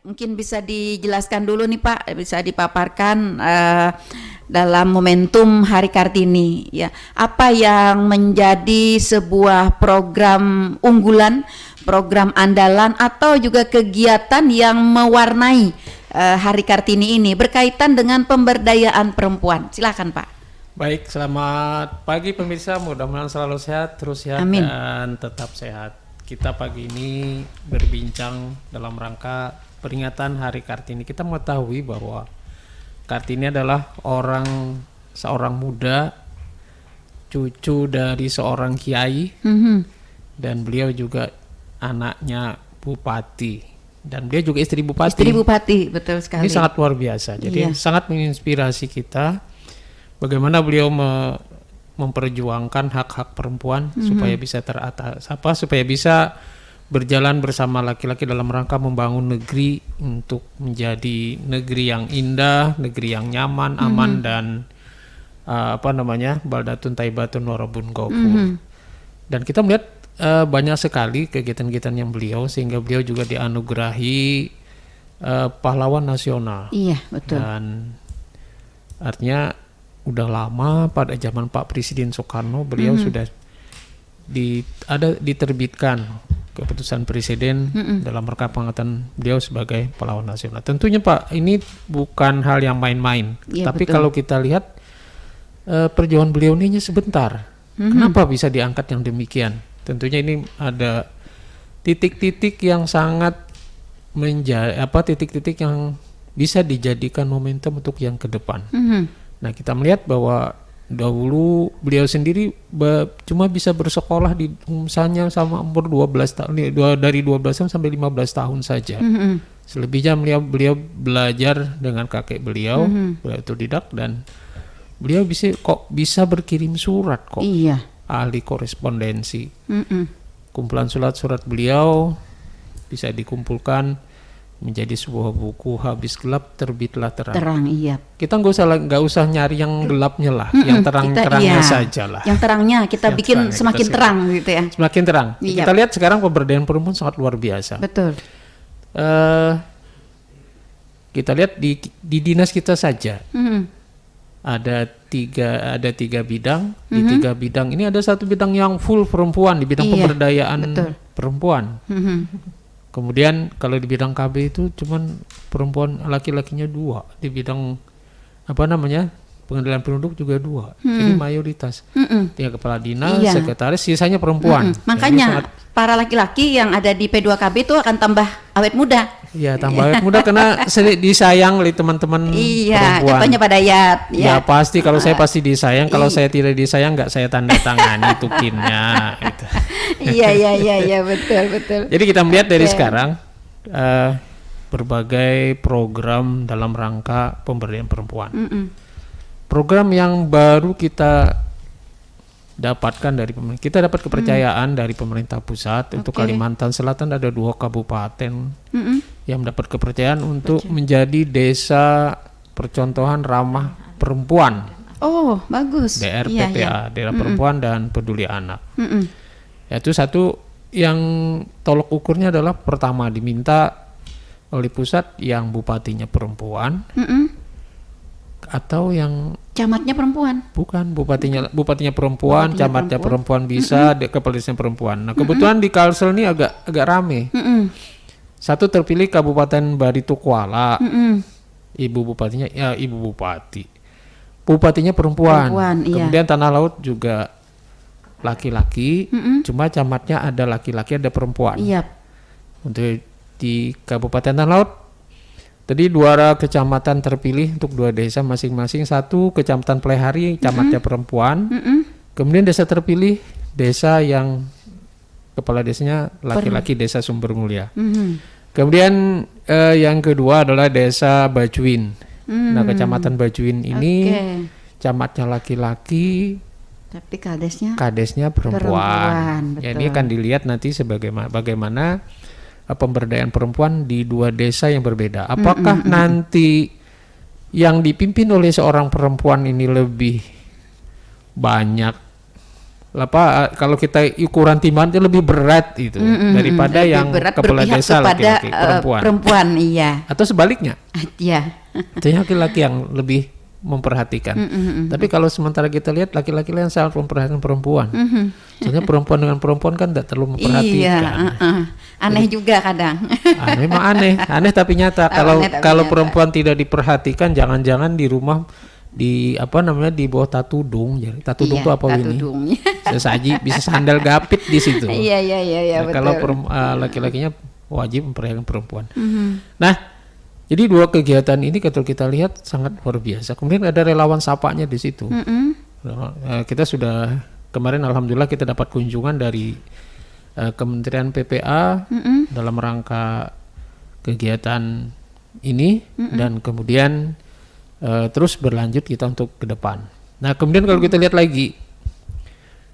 mungkin bisa dijelaskan dulu nih Pak, bisa dipaparkan dalam momentum Hari Kartini ya. Apa yang menjadi sebuah program unggulan, program andalan atau juga kegiatan yang mewarnai Hari Kartini ini berkaitan dengan pemberdayaan perempuan. Silakan Pak. Baik, selamat pagi pemirsa, mudah-mudahan selalu sehat, terus sehat Amin. dan tetap sehat. Kita pagi ini berbincang dalam rangka peringatan Hari Kartini. Kita mengetahui bahwa Kartini adalah seorang muda, cucu dari seorang kiai, dan beliau juga anaknya bupati, dan dia juga istri bupati. Istri bupati, betul sekali. Ini sangat luar biasa. Jadi sangat menginspirasi kita bagaimana beliau memperjuangkan hak-hak perempuan supaya bisa supaya bisa berjalan bersama laki-laki dalam rangka membangun negeri untuk menjadi negeri yang indah, negeri yang nyaman, aman dan baldatun taibatun warabun ghafur. Dan kita melihat banyak sekali kegiatan-kegiatan yang beliau, sehingga beliau juga dianugerahi pahlawan nasional. Iya, betul. Dan artinya udah lama pada zaman Pak Presiden Soekarno beliau sudah diterbitkan keputusan Presiden dalam rangka pengangkatan beliau sebagai pahlawan nasional. Tentunya Pak, ini bukan hal yang main-main. Tapi betul. Kalau kita lihat perjuangan beliau ini sebentar. Kenapa bisa diangkat yang demikian? Tentunya ini ada titik-titik yang sangat titik-titik yang bisa dijadikan momentum untuk yang ke depan. Nah, kita melihat bahwa dahulu beliau sendiri cuma bisa bersekolah misalnya sama umur 12 tahun, dari 12 tahun sampai 15 tahun saja. Selebihnya beliau belajar dengan kakek beliau, beliau otodidak, dan beliau bisa berkirim surat kok. Iya. Ahli korespondensi. Kumpulan surat-surat beliau bisa dikumpulkan menjadi sebuah buku, habis gelap terbitlah terang. Terang, iya. Kita nggak usah nyari yang gelapnya lah, yang terangnya saja lah. Yang terangnya kita bikin semakin terang gitu ya. Semakin terang. Iya. Kita lihat sekarang pemberdayaan perempuan sangat luar biasa. Betul. Kita lihat di dinas kita saja. Ada tiga bidang. Di tiga bidang ini ada satu bidang yang full perempuan, di bidang pemberdayaan perempuan. Kemudian kalau di bidang KB itu cuman perempuan, laki-lakinya 2. Di bidang pengendalian penduduk juga 2. Jadi mayoritas. 3 kepala dinas, sekretaris, sisanya perempuan. Makanya para laki-laki yang ada di P2KB itu akan tambah awet muda. Iya, tambah awet muda karena disayang oleh teman-teman perempuan. Contohnya Pak Dayat. Ya pasti, kalau saya pasti disayang. Kalau saya tidak disayang nggak saya tanda tangani tukinnya. Gitu. Iya, betul. Jadi kita melihat dari sekarang berbagai program dalam rangka pemberdayaan perempuan. Program yang baru kita dapatkan dari pemerintah. Kita dapat kepercayaan dari pemerintah pusat. Untuk Kalimantan Selatan ada 2 kabupaten yang mendapat kepercayaan untuk menjadi desa percontohan ramah perempuan. Oh, bagus. DRPPA, Daerah Perempuan dan Peduli Anak. Yaitu satu yang tolok ukurnya adalah pertama diminta oleh pusat yang bupatinya perempuan. Atau yang camatnya perempuan? Bukan, bupatinya perempuan, camatnya perempuan bisa, kepala desanya perempuan. Nah, kebetulan di Kalsel ini agak rame. Satu terpilih Kabupaten Barito Kuala. Ibu bupati. Bupatinya perempuan. Kemudian Tanah Laut juga laki-laki, cuma camatnya ada laki-laki, ada perempuan. Untuk di Kabupaten Tanah Laut tadi 2 kecamatan terpilih untuk 2 desa masing-masing. 1 kecamatan Plehari, camatnya perempuan. Kemudian desa terpilih, desa yang kepala desanya laki-laki, desa Sumber Mulia. Kemudian yang kedua adalah desa Bajuin. Nah, kecamatan Bajuin ini camatnya laki-laki, tapi kadesnya perempuan. Ya, ini akan dilihat nanti bagaimana pemberdayaan perempuan di 2 desa yang berbeda. Apakah nanti yang dipimpin oleh seorang perempuan ini lebih banyak kalau kita ukuran timbangan itu lebih berat itu daripada lebih yang berat kepala berpihak desa kepada laki-laki perempuan. perempuan, iya. Atau sebaliknya, Iya. itu laki-laki yang lebih memperhatikan. Tapi kalau sementara kita lihat laki-laki yang sangat memperhatikan perempuan. Soalnya perempuan dengan perempuan kan tidak terlalu memperhatikan. Iya, aneh juga kadang. Memang aneh tapi nyata. Aneh tapi Kalau nyata. perempuan tidak diperhatikan, jangan-jangan di rumah di bawah tatudung. Jadi tatudung Iya, itu apa ini? tatudung. Sesaji bisa sandal gapit di situ. Iya, Nah, betul. kalau laki-lakinya wajib memperhatikan perempuan. Nah, jadi dua kegiatan ini kalau kita lihat sangat luar biasa. Kemudian ada relawan sapanya di situ. Kita sudah kemarin alhamdulillah kita dapat kunjungan dari Kementerian PPA dalam rangka kegiatan ini dan kemudian terus berlanjut kita untuk ke depan. Nah, kemudian kalau kita lihat lagi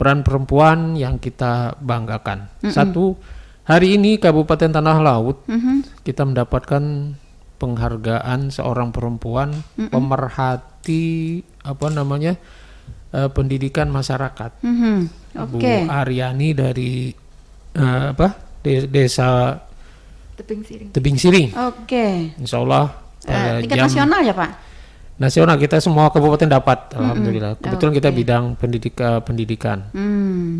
peran perempuan yang kita banggakan. Satu, hari ini Kabupaten Tanah Laut kita mendapatkan penghargaan seorang perempuan pemerhati pendidikan masyarakat. Bu Aryani dari desa Tebing Siring. Oke. Insya Allah pada Tingkat nasional ya, Pak? nasional kita semua kabupaten dapat, alhamdulillah. Kebetulan kita bidang pendidikan.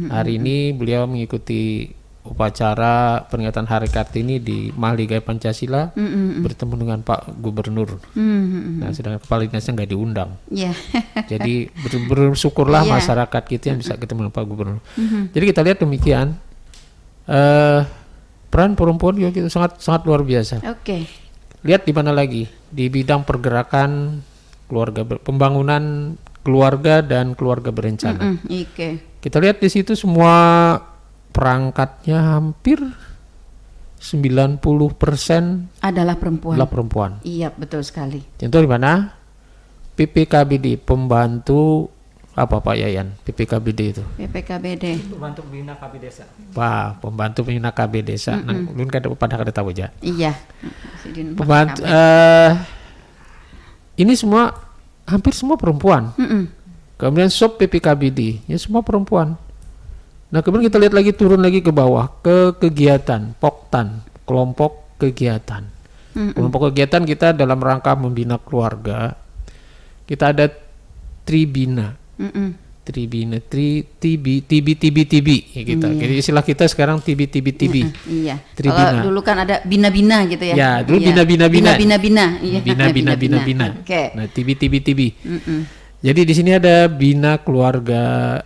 Hari ini beliau mengikuti upacara peringatan Hari Kartini di Mahligai Pancasila bertemu dengan Pak Gubernur. Nah, sedangkan kepala dinasnya nggak diundang. Iya. Jadi bersyukurlah masyarakat kita yang bisa ketemu dengan Pak Gubernur. Jadi kita lihat demikian. Peran perempuan juga itu sangat luar biasa. Oke. Lihat di mana lagi? Di bidang pergerakan keluarga, pembangunan keluarga dan keluarga berencana. Oke. Kita lihat di situ semua perangkatnya hampir 90% Adalah perempuan. adalah perempuan. Iya, betul sekali. Contoh di mana? PPKBD, pembantu apa Pak Yayan? PPKBD itu. PPKBD. Pembantu Pembina KB Desa. Wah, pembantu pembina KB desa. Ulun pada kada tahu aja. Iya. Pembantu ini semua hampir semua perempuan. Kemudian sub PPKBD, ya semua perempuan. Nah, kemudian kita lihat lagi turun lagi ke bawah ke kegiatan Poktan, kelompok kegiatan. Kelompok kegiatan kita dalam rangka membina keluarga. Kita ada Tribina. Tribina, TB ya kita. Jadi istilah kita sekarang TB. Iya. Tribina. Kalau dulu kan ada bina-bina gitu ya. Ya, dulu Iya. bina-bina. Iya. Bina. Oke. Nah, TB. Jadi di sini ada bina keluarga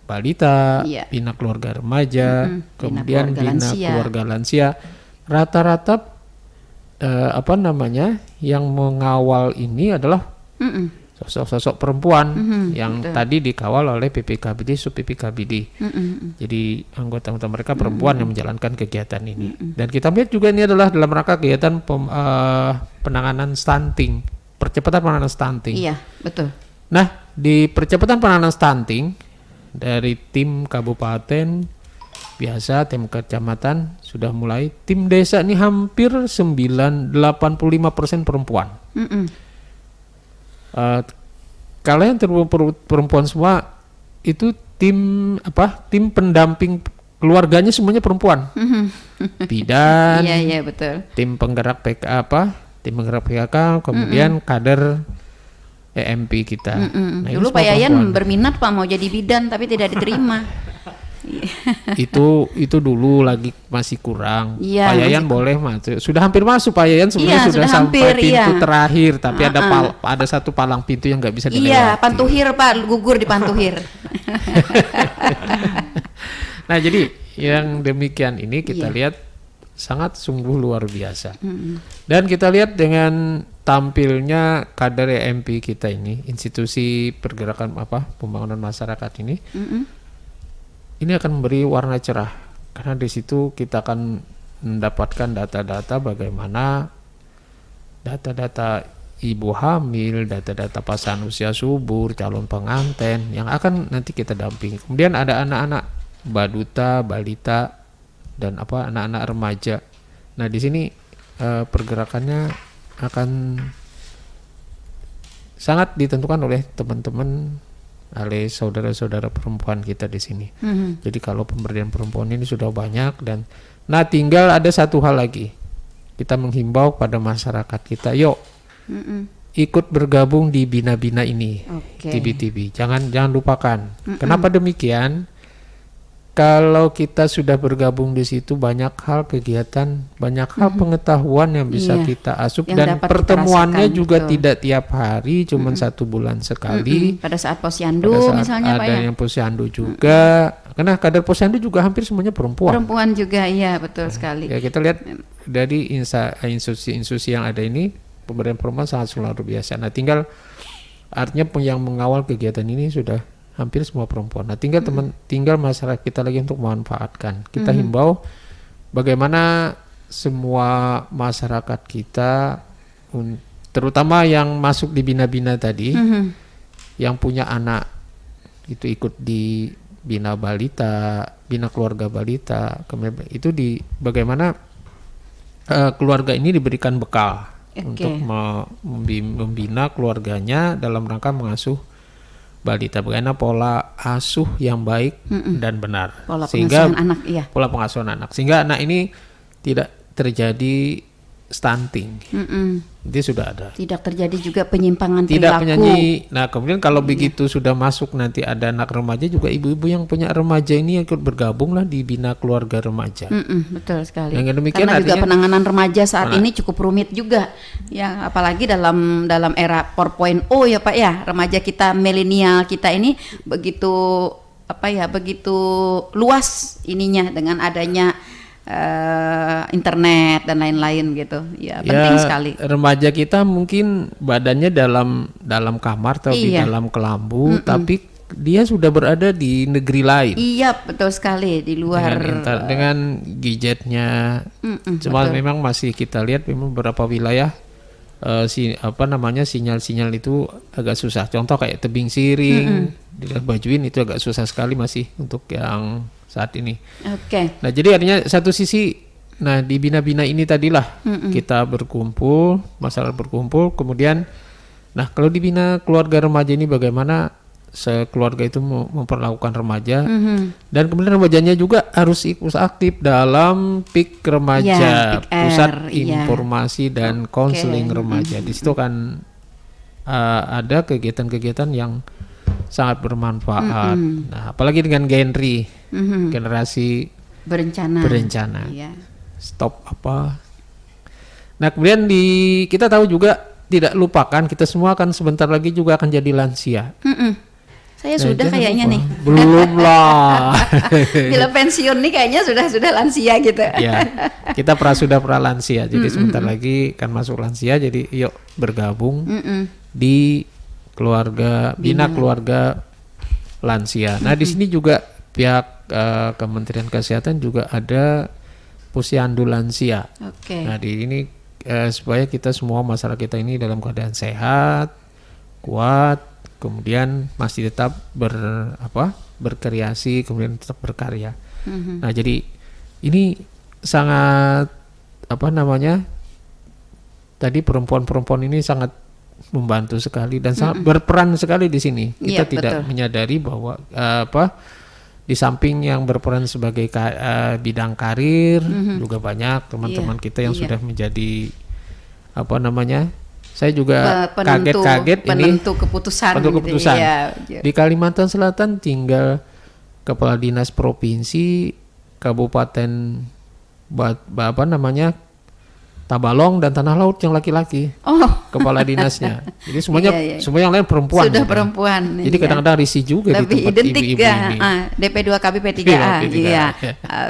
balita, Iya. bina keluarga remaja, kemudian keluarga bina lansia. keluarga lansia. Rata-rata yang mengawal ini adalah sosok-sosok perempuan yang tadi dikawal oleh PPKBD, sub PPKBD. Jadi anggota mereka perempuan yang menjalankan kegiatan ini. Dan kita lihat juga ini adalah dalam rangka kegiatan penanganan stunting, percepatan penanganan stunting. Iya, betul. Nah, di percepatan penanganan stunting dari tim kabupaten biasa, tim kecamatan sudah mulai, tim desa ini hampir 85% perempuan. Kalian perempuan semua itu tim pendamping keluarganya semuanya perempuan. Bidan, Iya, betul. tim penggerak PKK, kemudian kader EMP kita. Nah, Dulu ini Pak semua Yayan perempuan. berminat Pak mau jadi bidan tapi tidak diterima. itu dulu lagi masih kurang. Iya, Pak Yayan boleh masuk. Sudah hampir masuk Pak Yayan sebenarnya Iya, sudah sudah sampai hampir, pintu iya. terakhir, tapi ada satu palang pintu yang nggak bisa dilewati. Iya, pantuhir Pak, gugur di pantuhir. Nah, jadi yang demikian ini kita lihat sangat sungguh luar biasa. Dan kita lihat dengan tampilnya kader EMP kita ini, institusi pergerakan pembangunan masyarakat ini. Ini akan memberi warna cerah karena di situ kita akan mendapatkan data-data bagaimana data-data ibu hamil, data-data pasangan usia subur, calon pengantin yang akan nanti kita dampingi. Kemudian ada anak-anak baduta, balita dan anak-anak remaja. Nah, di sini pergerakannya akan sangat ditentukan oleh teman-teman oleh saudara-saudara perempuan kita di sini. Jadi kalau pemberdayaan perempuan ini sudah banyak dan nah tinggal ada satu hal lagi. Kita menghimbau pada masyarakat kita, yuk ikut bergabung di bina-bina ini, TB-TB. Jangan lupakan. Kenapa demikian? Kalau kita sudah bergabung di situ banyak hal kegiatan, banyak hal pengetahuan yang bisa kita asup dan pertemuannya juga tidak tiap hari, cuma 1 bulan sekali. Pada saat posyandu misalnya Pak ada ya. yang posyandu juga, karena kader posyandu juga hampir semuanya perempuan. Perempuan juga, iya betul sekali. Ya kita lihat dari institusi-institusi yang ada ini, pemberdayaan perempuan sangat luar biasa. Nah tinggal artinya yang mengawal kegiatan ini sudah hampir semua perempuan. Nah tinggal masyarakat kita lagi untuk memanfaatkan. Kita himbau bagaimana semua masyarakat kita, terutama yang masuk di bina-bina tadi, yang punya anak itu ikut di bina balita, bina keluarga balita, itu bagaimana keluarga ini diberikan bekal untuk membina keluarganya dalam rangka mengasuh balita, bagaimana pola asuh yang baik dan benar, sehingga pola pengasuhan anak, sehingga anak ini tidak terjadi stunting. Itu sudah ada. Tidak terjadi juga penyimpangan perilaku. Nah kemudian kalau begitu sudah masuk nanti ada anak remaja juga, ibu-ibu yang punya remaja ini ikut bergabung lah di bina keluarga remaja. Betul sekali. Yang demikian karena artinya, juga penanganan remaja saat ini cukup rumit juga, ya apalagi dalam era 4.0 ya Pak ya, remaja kita milenial kita ini begitu begitu luas ininya dengan adanya internet dan lain-lain gitu, ya penting sekali. Remaja kita mungkin badannya dalam kamar atau di dalam kelambu, tapi dia sudah berada di negeri lain. Iya betul sekali, di luar dengan gadgetnya. Cuma memang masih kita lihat memang beberapa wilayah sinyal-sinyal itu agak susah. Contoh kayak tebing siring, di Bajuin itu agak susah sekali masih untuk yang saat ini. Nah jadi artinya satu sisi, nah di bina-bina ini tadilah kita berkumpul, masyarakat berkumpul, kemudian, nah kalau di bina keluarga remaja ini bagaimana sekeluarga itu memperlakukan remaja, dan kemudian remajanya juga harus ikut aktif dalam PIK remaja, pusat informasi dan konseling remaja. Di situ kan ada kegiatan-kegiatan yang sangat bermanfaat. Nah, apalagi dengan generasi berencana. Stop apa? Nah, kemudian kita tahu juga, tidak lupakan kita semua akan sebentar lagi juga akan jadi lansia. Saya sudah kayaknya nih. Belum lah. Bila pensiun nih kayaknya sudah lansia gitu. Ya, kita sudah lansia. Jadi sebentar lagi kan masuk lansia. Jadi yuk bergabung di bina keluarga lansia. Nah di sini juga pihak Kementerian Kesehatan juga ada posyandu lansia. Nah di ini supaya kita semua masyarakat kita ini dalam keadaan sehat, kuat, kemudian masih tetap berkreasi, kemudian tetap berkarya. Nah jadi ini sangat tadi perempuan-perempuan ini sangat membantu sekali dan sangat berperan sekali di sini. Kita tidak menyadari bahwa di samping yang berperan sebagai bidang karir, juga banyak teman-teman kita yang sudah menjadi saya juga kaget-kaget penentu keputusan. Di Kalimantan Selatan tinggal kepala dinas provinsi, kabupaten Tabalong dan Tanah Laut yang laki-laki, kepala dinasnya. Jadi semua yang lain perempuan. Sudah perempuan. Jadi kadang-kadang risih juga lebih di tempat identik ibu-ibu ini. DP2KB P3A. Iya.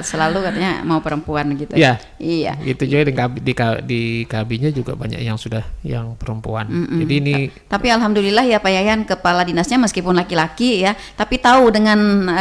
Selalu katanya mau perempuan gitu. Iya. Itu juga di KB-nya juga banyak yang perempuan. Jadi ini. Tapi alhamdulillah ya Pak Yayan, kepala dinasnya meskipun laki-laki ya, tapi tahu dengan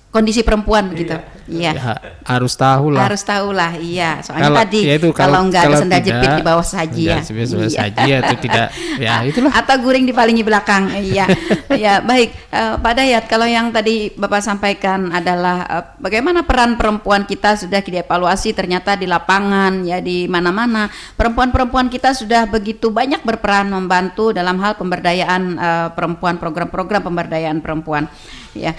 kondisi perempuan gitu. Iya. Ya, harus tahu lah. Harus tahu lah, iya. Soalnya tadi kalau nggak ada sendal jepit di bawah saji ya. Bawah saji atau tidak, ya itulah. Atau guring di paling belakang, iya. Ya baik, Pak Dayat, kalau yang tadi Bapak sampaikan adalah bagaimana peran perempuan kita sudah dievaluasi ternyata di lapangan ya, di mana-mana perempuan-perempuan kita sudah begitu banyak berperan membantu dalam hal pemberdayaan perempuan, program-program pemberdayaan perempuan. Ya,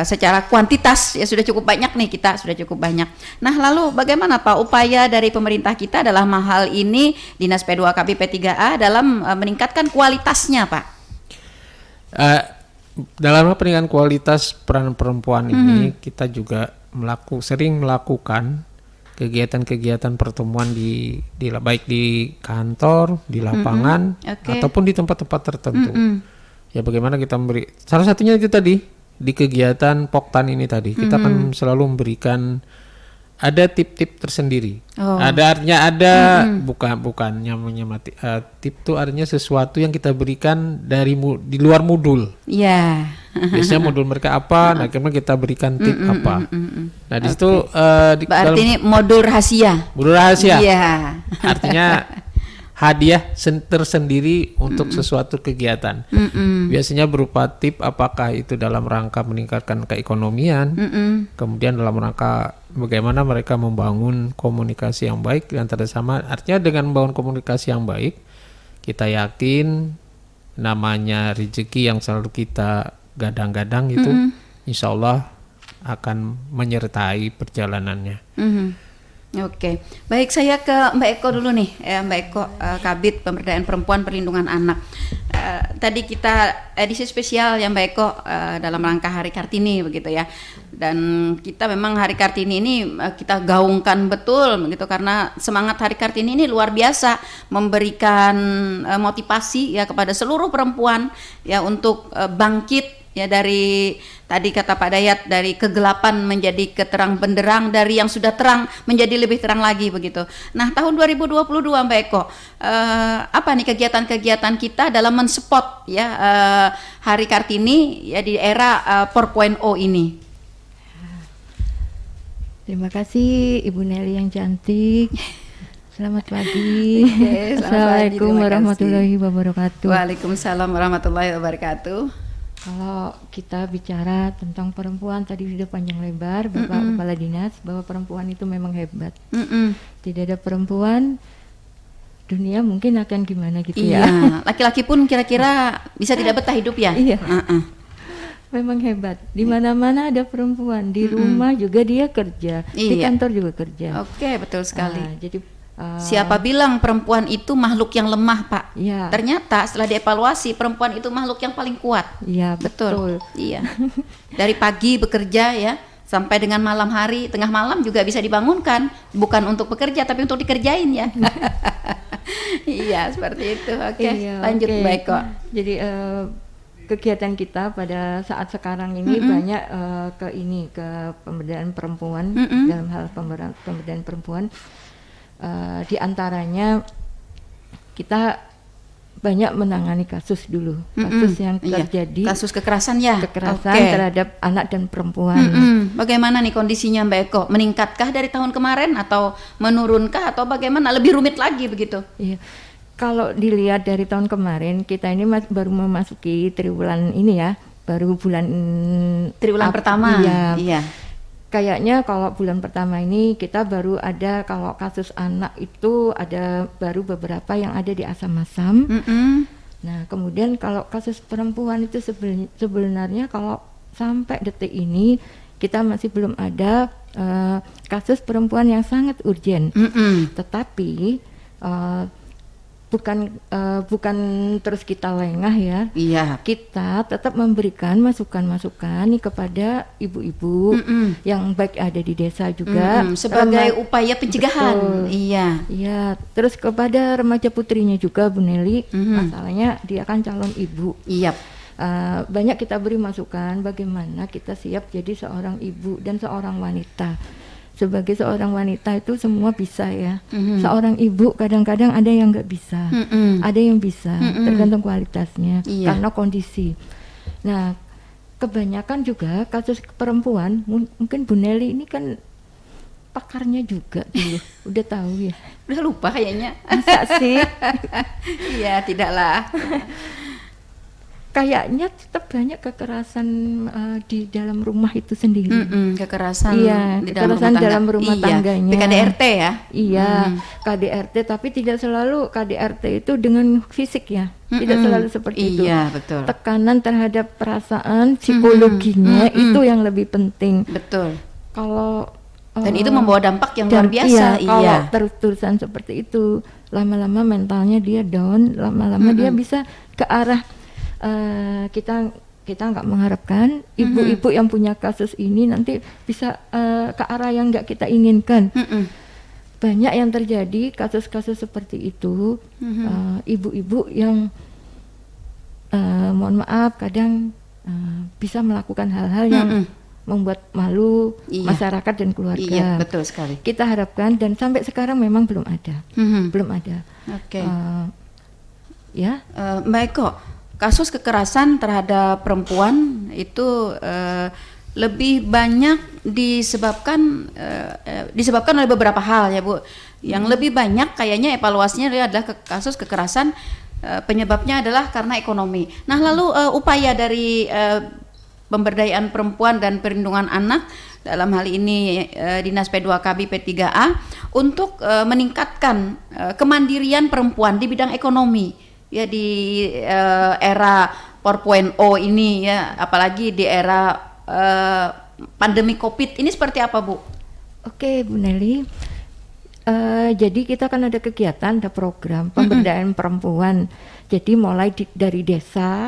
secara kuantitas ya sudah cukup banyak nih, kita sudah cukup banyak. Nah, lalu bagaimana Pak upaya dari pemerintah kita dalam hal ini Dinas P2KB P3A dalam meningkatkan kualitasnya, Pak? Dalam peningkatan kualitas peran perempuan ini kita juga sering melakukan kegiatan-kegiatan pertemuan di baik di kantor, di lapangan, ataupun di tempat-tempat tertentu. Ya bagaimana kita memberi, salah satunya itu tadi di kegiatan Poktan ini tadi kita akan selalu memberikan ada tip-tip tersendiri. Artinya bukannya menyemati, tip itu artinya sesuatu yang kita berikan di luar modul. Iya. Biasanya modul mereka apa, nah kemudian kita berikan tip apa. Nah di situ berarti ini modul rahasia. Modul rahasia. Iya. Artinya hadiah tersendiri untuk sesuatu kegiatan. Biasanya berupa tip apakah itu dalam rangka meningkatkan keekonomian, kemudian dalam rangka bagaimana mereka membangun komunikasi yang baik antara sama. Artinya dengan membangun komunikasi yang baik, kita yakin namanya rezeki yang selalu kita gadang-gadang itu insya Allah akan menyertai perjalanannya. Oke, baik, saya ke Mbak Eko dulu nih, Mbak Eko, Kabid Pemberdayaan Perempuan Perlindungan Anak. Tadi kita edisi spesial ya Mbak Eko dalam rangka Hari Kartini begitu ya, dan kita memang Hari Kartini ini kita gaungkan betul begitu karena semangat Hari Kartini ini luar biasa, memberikan motivasi ya kepada seluruh perempuan ya untuk bangkit ya dari tadi kata Pak Dayat, dari kegelapan menjadi keterang benderang, dari yang sudah terang menjadi lebih terang lagi begitu. Nah tahun 2022 Mbak Eko, apa nih kegiatan-kegiatan kita dalam mensupport ya Hari Kartini ya di era 4.0 ini? Terima kasih Ibu Nelly yang cantik. Selamat pagi. Assalamualaikum warahmatullahi wabarakatuh. Waalaikumsalam warahmatullahi wabarakatuh. Kalau kita bicara tentang perempuan tadi sudah panjang lebar Bapak Kepala Dinas bahwa perempuan itu memang hebat. Tidak ada perempuan dunia mungkin akan gimana gitu ya. Laki-laki pun kira-kira bisa tidak betah hidup ya. Iya. Memang hebat. Di mana-mana ada perempuan. Di rumah juga dia kerja. Di kantor juga kerja. Oke, betul sekali. Jadi siapa bilang perempuan itu makhluk yang lemah, Pak? Ya. Ternyata setelah dievaluasi perempuan itu makhluk yang paling kuat. Iya, betul. Iya. Dari pagi bekerja ya sampai dengan malam hari, tengah malam juga bisa dibangunkan, bukan untuk bekerja tapi untuk dikerjain ya. Iya, seperti itu. Oke, lanjut baik kok. Jadi kegiatan kita pada saat sekarang ini banyak ke pemberdayaan perempuan dalam hal pemberdayaan perempuan. Di antaranya kita banyak menangani kasus dulu, kasus yang terjadi, kasus kekerasan ya, terhadap anak dan perempuan. Bagaimana nih kondisinya Mbak Eko? Meningkatkah dari tahun kemarin atau menurunkah atau bagaimana? Lebih rumit lagi begitu? Iya. Kalau dilihat dari tahun kemarin, kita ini baru memasuki triwulan ini ya, baru triwulan pertama. Iya. Kayaknya kalau bulan pertama ini kita baru ada, kalau kasus anak itu ada baru beberapa yang ada di Asam-Asam. Nah kemudian kalau kasus perempuan itu sebenarnya kalau sampai detik ini kita masih belum ada kasus perempuan yang sangat urgen. Tetapi bukan terus kita lengah ya. Iya. Kita tetap memberikan masukan-masukan nih kepada ibu-ibu yang baik ada di desa juga sebagai upaya pencegahan. Betul. Iya. Terus kepada remaja putrinya juga Bu Nelly, masalahnya dia kan calon ibu. Iya. Banyak kita beri masukan bagaimana kita siap jadi seorang ibu dan seorang wanita. Sebagai seorang wanita itu semua bisa ya. Seorang ibu kadang-kadang ada yang nggak bisa, ada yang bisa, tergantung kualitasnya karena kondisi. Nah, kebanyakan juga kasus perempuan, mungkin Bu Nelly ini kan pakarnya juga dulu, udah tahu ya. Udah lupa kayaknya. Masa sih? Iya, tidaklah. Kayaknya tetap banyak kekerasan di dalam rumah itu sendiri. Kekerasan Iya, di kekerasan dalam rumah iya. tangganya. PKDRT ya. Iya, KDRT, tapi tidak selalu KDRT itu dengan fisik ya, tidak selalu seperti itu. Iya, betul. Tekanan terhadap perasaan, psikologinya itu yang lebih penting. Betul. Kalau Dan itu membawa dampak yang luar biasa. Iya, kalau terus-terusan seperti itu, lama-lama mentalnya dia down, lama-lama dia bisa ke arah kita nggak mengharapkan ibu-ibu yang punya kasus ini nanti bisa ke arah yang nggak kita inginkan. Banyak yang terjadi kasus-kasus seperti itu, ibu-ibu yang mohon maaf kadang bisa melakukan hal-hal yang membuat malu masyarakat dan keluarga. Iya, betul sekali. Kita harapkan, dan sampai sekarang memang belum ada, belum ada. Oke. Ya. Mbak Eko, kasus kekerasan terhadap perempuan itu lebih banyak disebabkan oleh beberapa hal ya Bu. Yang lebih banyak kayaknya evaluasinya adalah kasus kekerasan, penyebabnya adalah karena ekonomi. Nah, lalu upaya dari pemberdayaan perempuan dan perlindungan anak dalam hal ini Dinas P2KB P3A untuk meningkatkan kemandirian perempuan di bidang ekonomi ya di era 4.0 ini ya, apalagi di era pandemi Covid ini seperti apa Bu? Oke Bu Nelly, jadi kita kan ada kegiatan, ada program pemberdayaan perempuan. Jadi mulai dari desa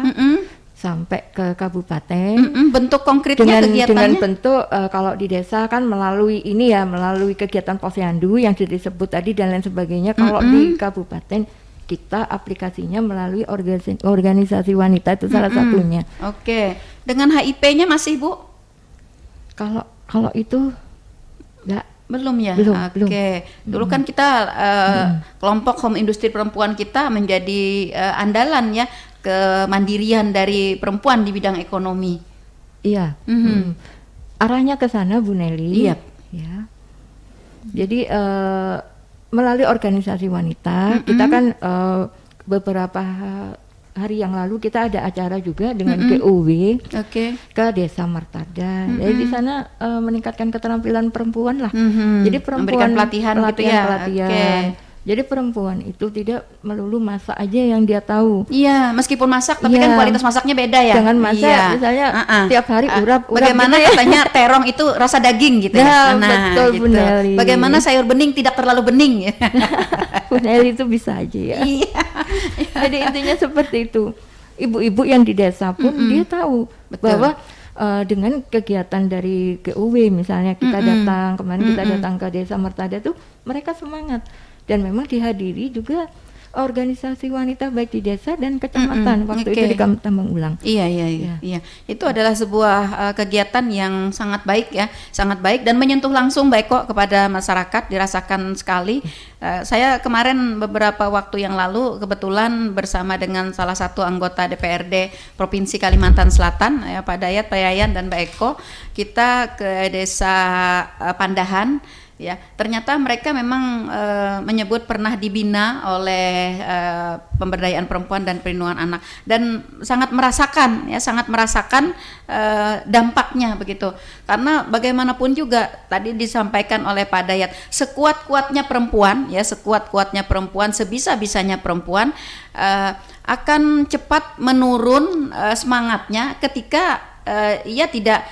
sampai ke kabupaten. Bentuk konkretnya kegiatannya? Dengan bentuk kalau di desa kan melalui ini ya, melalui kegiatan posyandu yang disebut tadi dan lain sebagainya. Kalau di kabupaten kita aplikasinya melalui organisasi wanita, itu salah satunya. Oke. Dengan HIP-nya masih Bu? Kalau itu enggak. Belum ya? Belum. Oke. Dulu kan kita kelompok home industri perempuan kita menjadi andalan ya, kemandirian dari perempuan di bidang ekonomi. Iya. Arahnya ke sana Bu Nelly. Iya. Ya. Jadi melalui organisasi wanita kita kan beberapa hari yang lalu kita ada acara juga dengan GOW ke Desa Martada. Jadi di sana meningkatkan keterampilan perempuan lah. Jadi perempuan memberikan pelatihan gitu ya. Pelatihan. Jadi perempuan itu tidak melulu masak aja yang dia tahu. Iya, meskipun masak tapi kan kualitas masaknya beda ya. Jangan masak misalnya tiap hari urap bagaimana gitu katanya terong itu rasa daging gitu ya. Betul gitu. Bu Nelly. Bagaimana sayur bening tidak terlalu bening ya. Bu Nelly itu bisa aja ya. Iya. Jadi intinya seperti itu. Ibu-ibu yang di desa pun dia tahu bahwa dengan kegiatan dari GUW misalnya kita datang kemarin kita datang ke Desa Martada tuh mereka semangat. Dan memang dihadiri juga organisasi wanita baik di desa dan kecamatan waktu itu di Tambang Ulang. Iya. Itu adalah sebuah kegiatan yang sangat baik ya, sangat baik dan menyentuh langsung baik kok kepada masyarakat, dirasakan sekali. Saya kemarin beberapa waktu yang lalu kebetulan bersama dengan salah satu anggota DPRD Provinsi Kalimantan Selatan ya, Pak Dayat, Pak Yayan dan Mbak Eko, kita ke Desa Pandahan. Ya, ternyata mereka memang menyebut pernah dibina oleh pemberdayaan perempuan dan perlindungan anak dan sangat merasakan dampaknya begitu. Karena bagaimanapun juga tadi disampaikan oleh Pak Dayat, sekuat-kuatnya perempuan, sebisa-bisanya perempuan akan cepat menurun semangatnya ketika ia tidak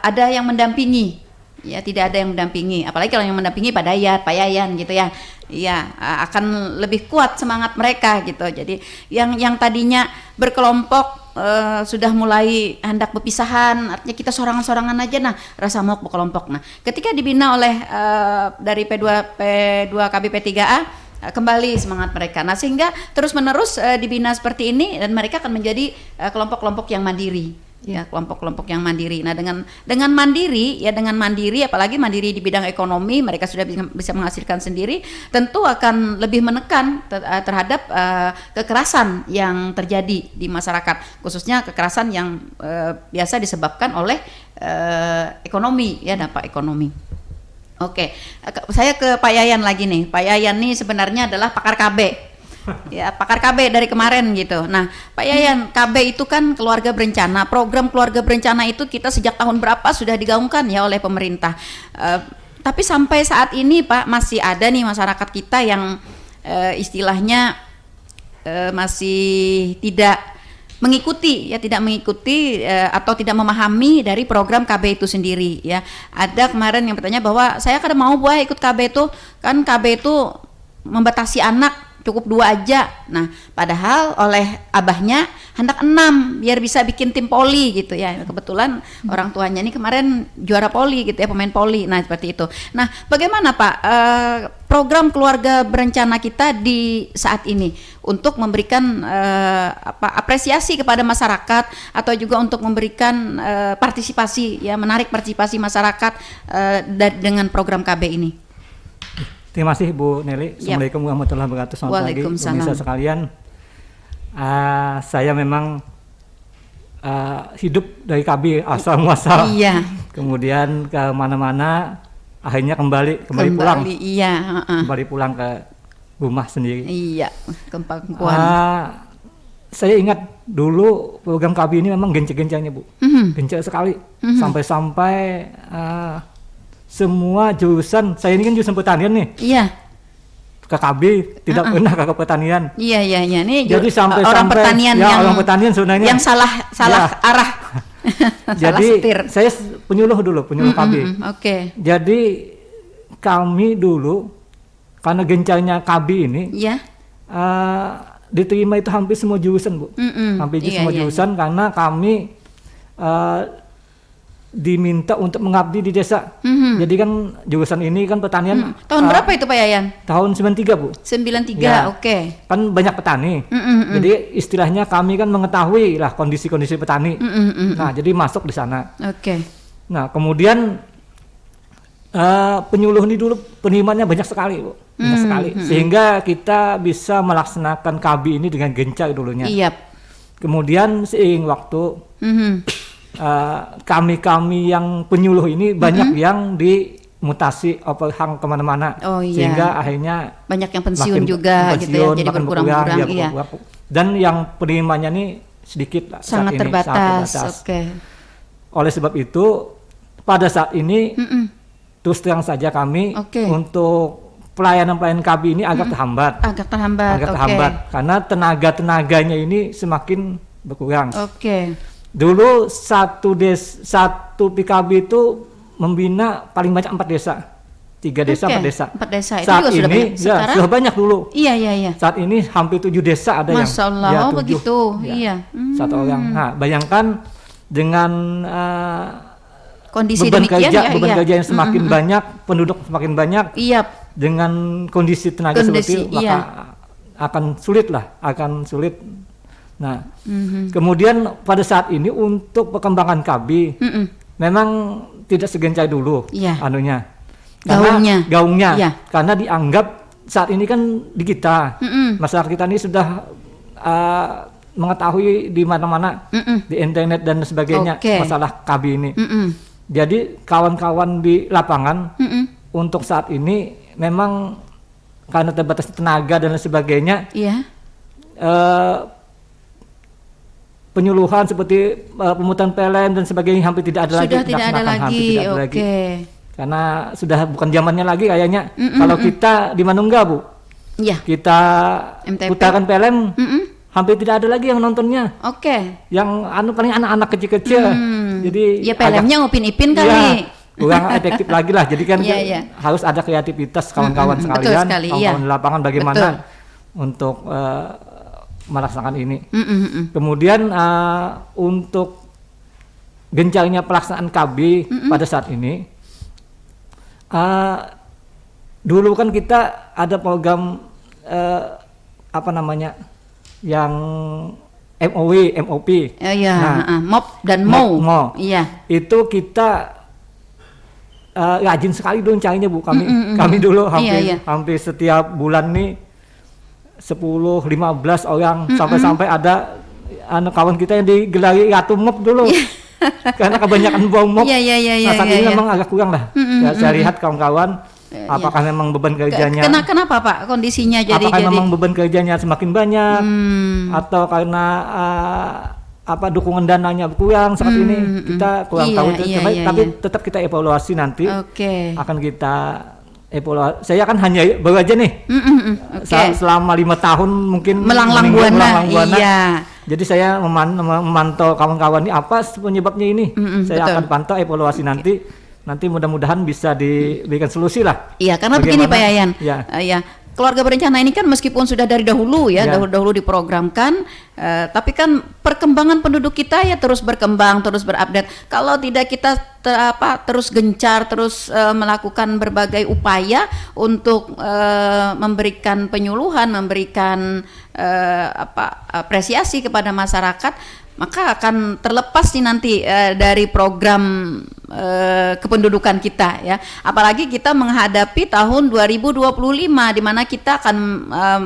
ada yang mendampingi. Ya, tidak ada yang mendampingi, apalagi kalau yang mendampingi Pak Dayat, Pak Yayan gitu ya. Iya, akan lebih kuat semangat mereka gitu. Jadi yang tadinya berkelompok sudah mulai hendak berpisahan, artinya kita sorangan-sorangan aja, nah rasa mau berkelompok. Nah, ketika dibina oleh dari P2KB P3A kembali semangat mereka. Nah, sehingga terus-menerus dibina seperti ini dan mereka akan menjadi kelompok-kelompok yang mandiri. ya kelompok-kelompok yang mandiri. Nah, dengan mandiri apalagi mandiri di bidang ekonomi, mereka sudah bisa menghasilkan sendiri, tentu akan lebih menekan terhadap kekerasan yang terjadi di masyarakat, khususnya kekerasan yang biasa disebabkan oleh ekonomi, ya, dampak ekonomi. Oke, saya ke Pak Yayan lagi nih. Pak Yayan nih sebenarnya adalah pakar KB. Ya, pakar KB dari kemarin gitu. Nah, Pak Yayan, KB itu kan keluarga berencana. Program keluarga berencana itu kita sejak tahun berapa sudah digaungkan ya oleh pemerintah. Tapi sampai saat ini Pak, masih ada nih masyarakat kita yang istilahnya masih tidak mengikuti atau tidak memahami dari program KB itu sendiri ya. Ada kemarin yang bertanya bahwa saya kan mau buah ikut KB itu, kan KB itu membatasi anak cukup 2 aja. Nah, padahal oleh abahnya hendak 6 biar bisa bikin tim poli gitu ya. Kebetulan orang tuanya ini kemarin juara poli gitu ya, pemain poli. Nah, seperti itu. Nah, bagaimana Pak program keluarga berencana kita di saat ini untuk memberikan apresiasi kepada masyarakat atau juga untuk memberikan partisipasi ya, menarik partisipasi masyarakat dengan program KB ini? Terima kasih Bu Nelly. Assalamualaikum warahmatullahi wabarakatuh. Selamat pagi pemirsa sekalian. Saya memang hidup dari KB asal muasal. Iya. Kemudian ke mana-mana, akhirnya kembali pulang. Iya. Kembali pulang ke rumah sendiri. Iya. Ke pangkuan. Saya ingat dulu program KB ini memang gencar-gencarnya Bu. Gencar sekali. Sampai-sampai semua jurusan, saya ini kan jurusan pertanian nih. Iya. Ke KB tidak pernah ke pertanian. Iya. Nih jadi sampai orang pertanian ya, orang pertanian sebenarnya yang salah arah. Jadi saya penyuluh KB. Oke. Jadi kami dulu karena gencarnya KB ini, diterima itu hampir semua jurusan Bu. Hampir semua jurusan karena kami diminta untuk mengabdi di desa. Jadi kan jurusan ini kan pertanian. Tahun berapa itu Pak Yayan? Tahun 93 Bu. 93, ya, oke. Kan banyak petani. Jadi istilahnya kami kan mengetahui lah kondisi-kondisi petani. Nah, jadi masuk di sana. Oke. Nah, kemudian penyuluh ini dulu penerimaannya banyak sekali Bu. Banyak sekali. Sehingga kita bisa melaksanakan KB ini dengan gencar dulunya. Iya. Kemudian seiring waktu kami yang penyuluh ini banyak yang dimutasi overhang kemana-mana, sehingga akhirnya banyak yang pensiun juga gitu ya, jadi berkurang-kurang. Iya. Dan yang penerimanya ini sedikit lah, sangat terbatas. Oke. Oleh sebab itu pada saat ini terus terang saja kami untuk pelayanan KB ini agak terhambat. Agak terhambat karena tenaganya ini semakin berkurang. Dulu satu PKB itu membina paling banyak 4 desa, 3 desa, 4 desa. 4 desa itu saat juga sudah ini banyak. Sudah banyak dulu. Iya. Saat ini hampir 7 desa ada yang. Masya Allah, ya, 7, begitu. Ya, iya. Satu orang. Nah, bayangkan dengan kondisi beban demikian kerja yang semakin banyak, penduduk semakin banyak. Iya. Dengan kondisi tenaga seperti itu, maka akan sulit. Nah, kemudian pada saat ini untuk perkembangan KB memang tidak segencar dulu anunya. Gaungnya. Karena dianggap saat ini kan di kita, masyarakat kita ini sudah mengetahui di mana-mana, di internet dan sebagainya masalah KB ini. Jadi kawan-kawan di lapangan untuk saat ini memang karena terbatas tenaga dan sebagainya, penyuluhan seperti pemungutan PLN dan sebagainya hampir tidak ada sudah tidak ada lagi. Karena sudah bukan zamannya lagi kayaknya. Kalau kita di Manungga Bu, kita putaran PLN hampir tidak ada lagi yang nontonnya. Yang paling anak-anak kecil-kecil. Jadi PLN-nya ngupin-ipin kali. Kurang efektif lagi lah. Jadi kan harus ada kreativitas kawan-kawan sekalian, kawan-kawan di lapangan bagaimana untuk melaksanakan ini. Kemudian untuk gencarnya pelaksanaan KB pada saat ini, dulu kan kita ada program yang MOW, MOP. MOP dan MO. Iya. Itu kita rajin sekali dong carinya Bu. Kami dulu hampir setiap bulan nih 10-15 orang sampai ada kawan kita yang digelari Ratu Mop dulu. Karena kebanyakan bawa mop. Saat ini memang agak kurang lah. Saya lihat kawan-kawan apakah memang beban kerjanya? Kenapa Pak kondisinya apakah memang beban kerjanya semakin banyak atau karena dukungan dananya kurang saat ini? Kita kurang tahu itu. Tapi tetap kita evaluasi nanti. Akan kita evaluasi. Saya kan hanya baru aja nih. Selama 5 tahun mungkin melanglang buana. Jadi saya memantau kawan-kawan ini apa penyebabnya ini. Saya akan pantau evaluasi nanti mudah-mudahan bisa diberikan solusi lah. Iya, karena begini Pak Yayan. Keluarga berencana ini kan meskipun sudah dari dahulu dahulu diprogramkan, tapi kan perkembangan penduduk kita ya terus berkembang, terus berupdate. Kalau tidak kita terus gencar, terus melakukan berbagai upaya untuk memberikan penyuluhan, memberikan apresiasi kepada masyarakat, maka akan terlepas nih nanti dari program kependudukan kita ya. Apalagi kita menghadapi tahun 2025 di mana kita akan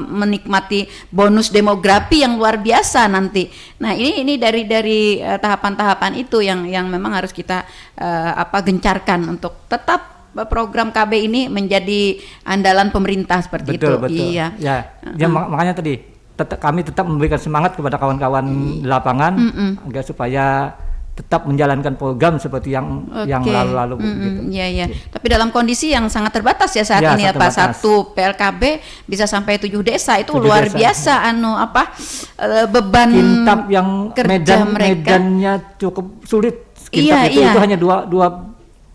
menikmati bonus demografi yang luar biasa nanti. Nah, ini dari tahapan-tahapan itu yang memang harus kita gencarkan untuk tetap program KB ini menjadi andalan pemerintah seperti itu. Betul. Iya. Makanya tadi kami tetap memberikan semangat kepada kawan-kawan di lapangan agar supaya tetap menjalankan program seperti yang lalu-lalu gitu. Tapi dalam kondisi yang sangat terbatas ya saat ini Pak. Satu PLKB bisa sampai 7 desa itu luar biasa beban kintab yang medannya cukup sulit. Kintab itu hanya dua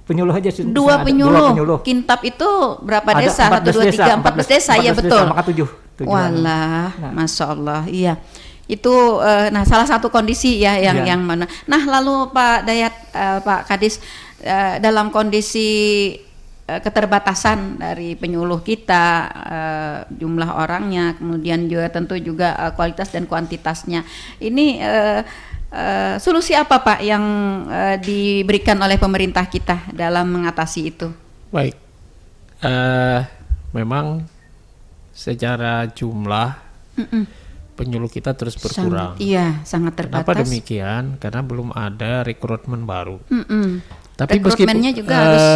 penyuluh aja. Dua penyuluh. Kintab itu berapa desa? 1, 2, 3, 14 desa. Iya betul. Maka 7. Walah, Masya Allah, iya. Itu salah satu kondisi yang mana. Nah, lalu Pak Dayat, Pak Kadis, dalam kondisi keterbatasan dari penyuluh kita, jumlah orangnya, kemudian juga tentu juga kualitas dan kuantitasnya. Ini solusi apa Pak yang diberikan oleh pemerintah kita dalam mengatasi itu? Baik, memang secara jumlah penyuluh kita terus berkurang. Sangat terbatas. Kenapa demikian? Karena belum ada rekrutmen baru. Tapi rekrutmennya juga harus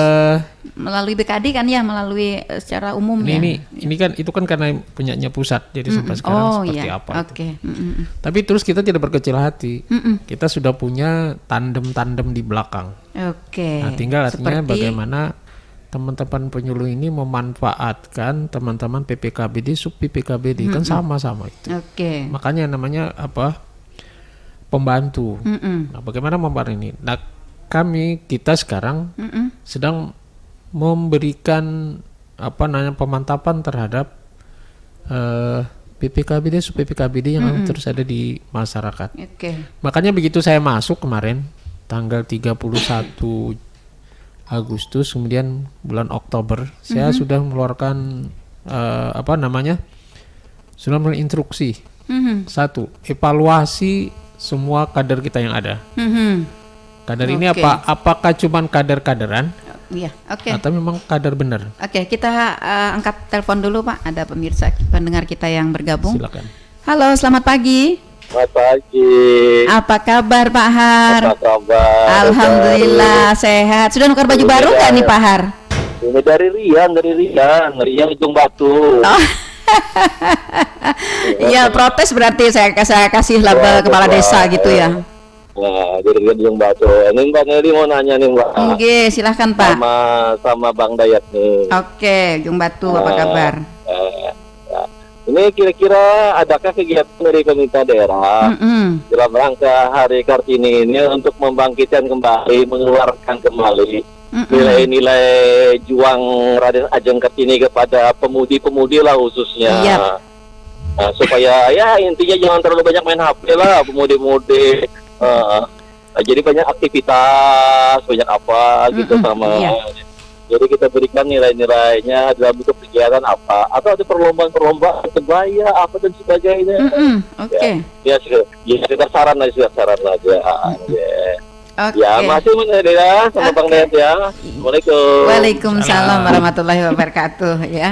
melalui BKD kan ya, melalui secara umum ini kan itu kan karena punyanya pusat, jadi sampai sekarang seperti apa? Tapi terus kita tidak berkecil hati. Kita sudah punya tandem-tandem di belakang. Nah, tinggal artinya bagaimana teman-teman penyuluh ini memanfaatkan teman-teman PPKBD, sub PPKBD kan sama-sama itu. Makanya namanya pembantu. Nah, bagaimana membantu ini? Nah, kita sekarang sedang memberikan pemantapan terhadap PPKBD, sub PPKBD yang terus ada di masyarakat. Makanya begitu saya masuk kemarin tanggal 31 Agustus, kemudian bulan Oktober saya sudah mengeluarkan sudah mulai instruksi. Satu, evaluasi semua kader kita yang ada. Kader ini apakah cuman kader-kaderan? Atau memang kader benar? Kita angkat telepon dulu Pak. Ada pemirsa pendengar kita yang bergabung. Silakan. Halo, selamat pagi. Selamat pagi. Apa kabar Pak Har? Apa kabar? Alhamdulillah sehat. Sudah nukar baju baru nggak nih Pak Har? Ini dari Rian Ujung Batu. Iya, protes berarti saya kasih label kepala desa gitu ya. Nah, dari Rian Ujung Batu. Ini Mbak Neli mau nanya nih Mbak. Oke, silahkan Pak. Sama Bang Dayat nih. Oke, Ujung Batu, apa kabar? Ini kira-kira adakah kegiatan dari pemerintah daerah dalam rangka Hari Kartini ini untuk membangkitkan kembali, mengeluarkan kembali nilai-nilai juang Raden Ajeng Kartini kepada pemudi-pemudi lah khususnya. Nah, supaya ya intinya jangan terlalu banyak main HP lah pemudi-pemudi. Jadi banyak aktivitas, banyak apa gitu sama. Jadi kita berikan nilai-nilainya dalam bentuk kegiatan apa, atau ada perlombaan kebaya apa dan sebagainya. Oke. Ya sekedar saran aja. Okay. Ya, masih Dea sama Bang Dea ya. Assalamualaikum. Waalaikumsalam warahmatullahi wabarakatuh ya.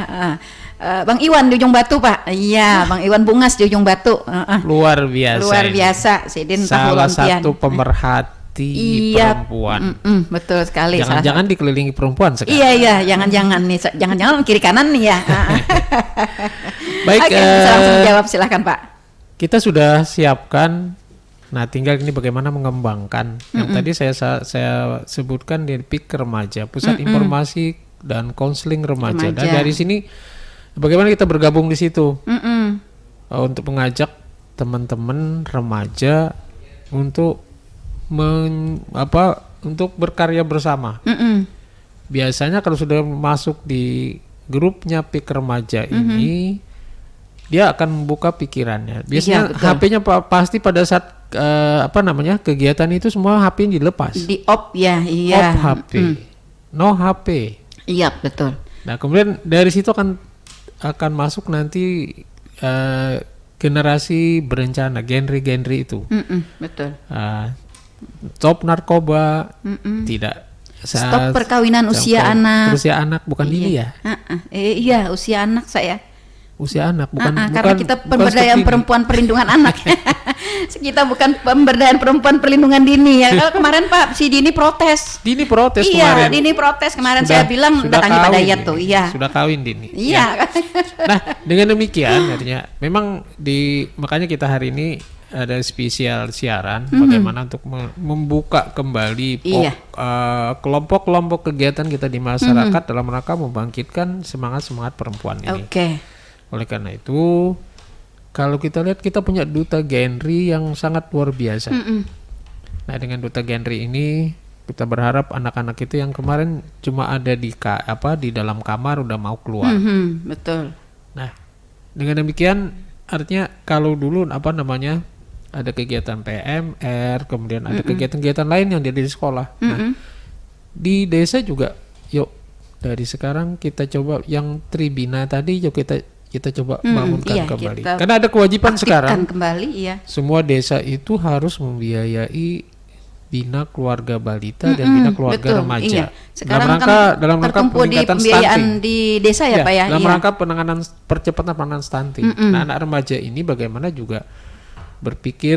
Bang Iwan di Ujung Batu, Pak. Iya, Bang Iwan Bungas di Ujung Batu. Luar biasa. Luar biasa, Sidin salah satu pemerhati perempuan. Betul sekali. Jangan-jangan dikelilingi perempuan sekarang. Iya, jangan-jangan nih, jangan-jangan kiri kanan nih ya. Baik, Oke, bisa langsung jawab, silakan Pak. Kita sudah siapkan. Nah, tinggal ini bagaimana mengembangkan. Yang tadi saya sebutkan di PIK Remaja, Pusat Informasi dan Konseling Remaja. Dan dari sini bagaimana kita bergabung di situ untuk mengajak teman-teman remaja untuk untuk berkarya bersama. Biasanya kalau sudah masuk di grupnya PIK Remaja ini, dia akan membuka pikirannya. Biasanya HP-nya pasti pada saat kegiatan itu semua HP dilepas. Di off ya, iya. Off HP, no HP. Iya betul. Nah kemudian dari situ akan masuk nanti generasi berencana, genre itu. Betul. Stop narkoba, tidak. Stop perkawinan usia anak. Usia anak bukan dini ya? Iya, usia anak saya. Usia anak karena kita pemberdayaan perempuan perlindungan anak. Kita bukan pemberdayaan perempuan perlindungan dini ya. Kemarin Pak si Dini protes. Kemarin. Iya, Dini protes kemarin. Saya bilang datangi Pak Dayat tuh. Iya. Sudah kawin Dini. Iya. Nah, dengan demikian artinya memang makanya kita hari ini ada spesial siaran bagaimana untuk membuka kembali kelompok-kelompok kegiatan kita di masyarakat dalam rangka membangkitkan semangat perempuan ini. Oleh karena itu, kalau kita lihat kita punya duta genre yang sangat luar biasa. Nah, dengan duta genre ini kita berharap anak-anak itu yang kemarin cuma ada di dalam kamar udah mau keluar. Betul. Nah, dengan demikian artinya kalau dulu ada kegiatan PMR, kemudian ada kegiatan-kegiatan lain yang ada di sekolah. Nah, di desa juga yuk dari sekarang kita coba yang Tribina tadi yuk kita coba bangunkan kembali. Karena ada kewajiban sekarang. Kembali, iya. Semua desa itu harus membiayai bina keluarga balita dan bina keluarga remaja. Iya. Sekarang dalam rangka peningkatan stunting di desa ya Pak ya. Dalam rangka percepatan penanganan stunting. Nah, anak remaja ini bagaimana juga berpikir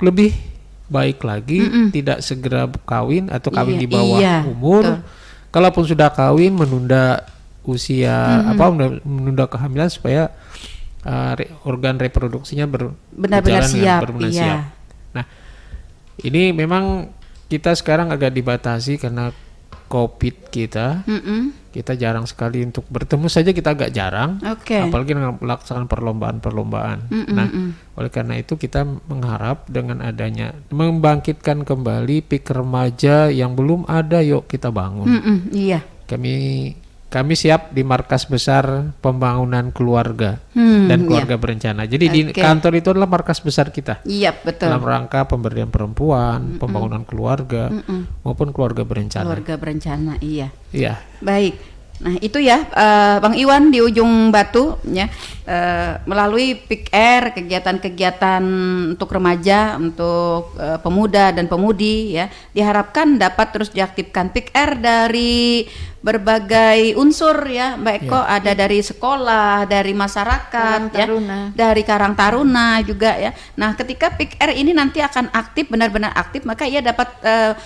lebih baik lagi, tidak segera kawin atau kawin di bawah umur. Kalaupun sudah kawin menunda usia menunda kehamilan supaya organ reproduksinya benar-benar siap. Nah, ini memang kita sekarang agak dibatasi karena COVID kita. Kita jarang sekali untuk bertemu saja, kita agak jarang. Apalagi melaksanakan perlombaan. Nah, oleh karena itu kita mengharap dengan adanya membangkitkan kembali PIK Remaja yang belum ada, yuk kita bangun. Iya. Kami siap di markas besar pembangunan keluarga dan keluarga berencana. Jadi di kantor itu adalah markas besar kita. Iya, betul. Dalam rangka pemberdayaan perempuan, pembangunan keluarga maupun keluarga berencana. Keluarga berencana, iya. Iya. Baik. Nah, itu ya Bang Iwan di Ujung Batu ya. Melalui PIK-R, kegiatan-kegiatan untuk remaja, untuk pemuda dan pemudi ya, diharapkan dapat terus diaktifkan. PIK-R dari berbagai unsur ya Mbak Eko, ada dari sekolah, dari masyarakat dari Karang Taruna juga ya. Nah, ketika PIK-R ini nanti akan aktif, benar-benar aktif, maka ia dapat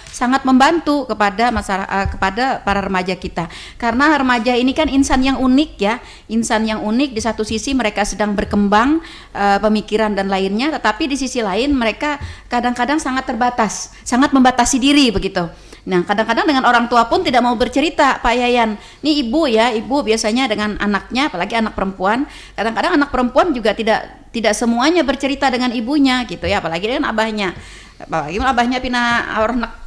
sangat membantu kepada masyarakat, kepada para remaja kita. Karena remaja ini kan insan yang unik ya, insan yang unik. Di satu sisi mereka sedang berkembang pemikiran dan lainnya, tetapi di sisi lain mereka kadang-kadang sangat terbatas, sangat membatasi diri begitu. Nah, kadang-kadang dengan orang tua pun tidak mau bercerita, Pak Yayan. Ini ibu ya, ibu biasanya dengan anaknya, apalagi anak perempuan. Kadang-kadang anak perempuan juga tidak semuanya bercerita dengan ibunya gitu ya, apalagi dengan abahnya. Apalagi abahnya pina anak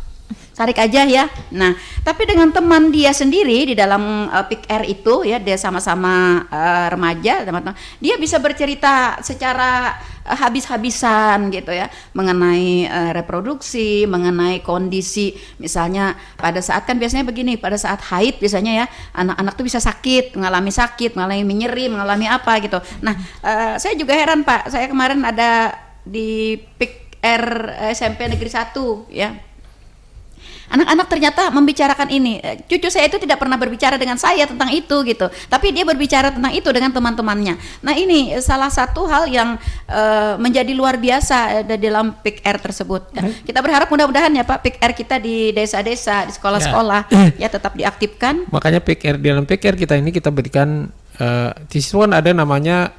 tarik aja ya. Nah, tapi dengan teman dia sendiri di dalam Pick R itu ya, dia sama-sama remaja, teman-teman, dia bisa bercerita secara habis-habisan gitu ya, mengenai reproduksi, mengenai kondisi, misalnya pada saat kan biasanya begini, pada saat haid biasanya ya, anak-anak tuh bisa mengalami sakit, mengalami nyeri, mengalami apa gitu. Nah, saya juga heran Pak, saya kemarin ada di Pick R SMP Negeri 1 ya. Anak-anak ternyata membicarakan ini. Cucu saya itu tidak pernah berbicara dengan saya tentang itu gitu, tapi dia berbicara tentang itu dengan teman-temannya. Nah, ini salah satu hal yang menjadi luar biasa dalam Pick R tersebut. Ya, kita berharap mudah-mudahan ya Pak, Pick R kita di desa-desa, di sekolah-sekolah ya tetap diaktifkan. Makanya Pick R, dalam Pick R kita ini kita berikan di situ kan ada namanya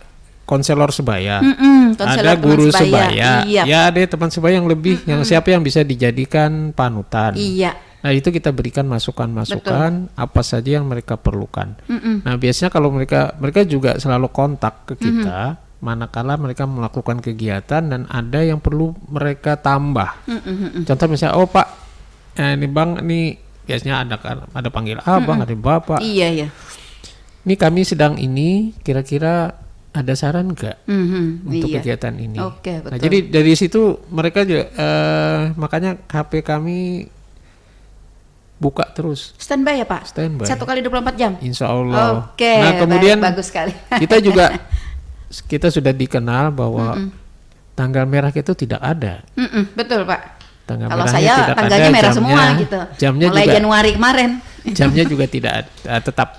konselor sebaya, ada guru sebaya, iya. Ya ada teman sebaya yang lebih, yang siapa yang bisa dijadikan panutan. Iya. Nah itu kita berikan masukan-masukan apa saja yang mereka perlukan. Nah biasanya kalau mereka juga selalu kontak ke kita, manakala mereka melakukan kegiatan dan ada yang perlu mereka tambah. Contoh misalnya, oh Pak, ini Bang, ini biasanya ada panggil Abang, ada Bapak. Iya. Ini kami sedang ini, kira-kira ada saran nggak untuk kegiatan ini? Oke, betul. Nah, jadi dari situ mereka juga, makanya HP kami buka terus. Standby ya Pak? Standby. 1x24 jam? Insya Allah. Oke, nah kemudian bagus sekali. kita sudah dikenal bahwa tanggal merah itu tidak ada. Betul Pak. Kalau saya tanggalnya merah semua gitu. Jamnya mulai juga, Januari kemarin. Jamnya juga tidak tetap.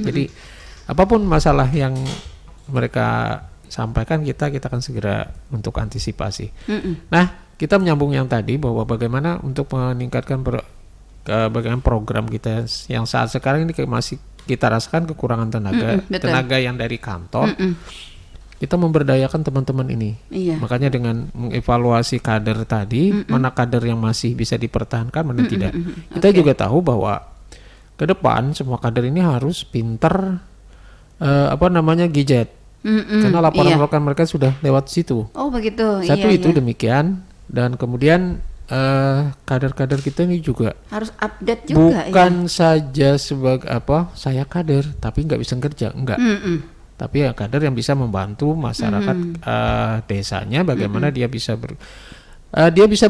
Jadi apapun masalah yang mereka sampaikan, kita akan segera untuk antisipasi. Nah, kita menyambung yang tadi bahwa bagaimana untuk meningkatkan bagaimana program kita yang saat sekarang ini masih kita rasakan kekurangan tenaga yang dari kantor. Kita memberdayakan teman-teman ini. Iya. Makanya dengan mengevaluasi kader tadi, mana kader yang masih bisa dipertahankan, mana tidak. Kita juga tahu bahwa ke depan semua kader ini harus pinter gadget. Karena laporan mereka sudah lewat situ. Oh begitu. Satu itu demikian, dan kemudian kader-kader kita ini juga harus update juga. Bukan saja sebagai saya kader tapi nggak bisa kerja, enggak. Tapi ya kader yang bisa membantu masyarakat desanya, bagaimana dia bisa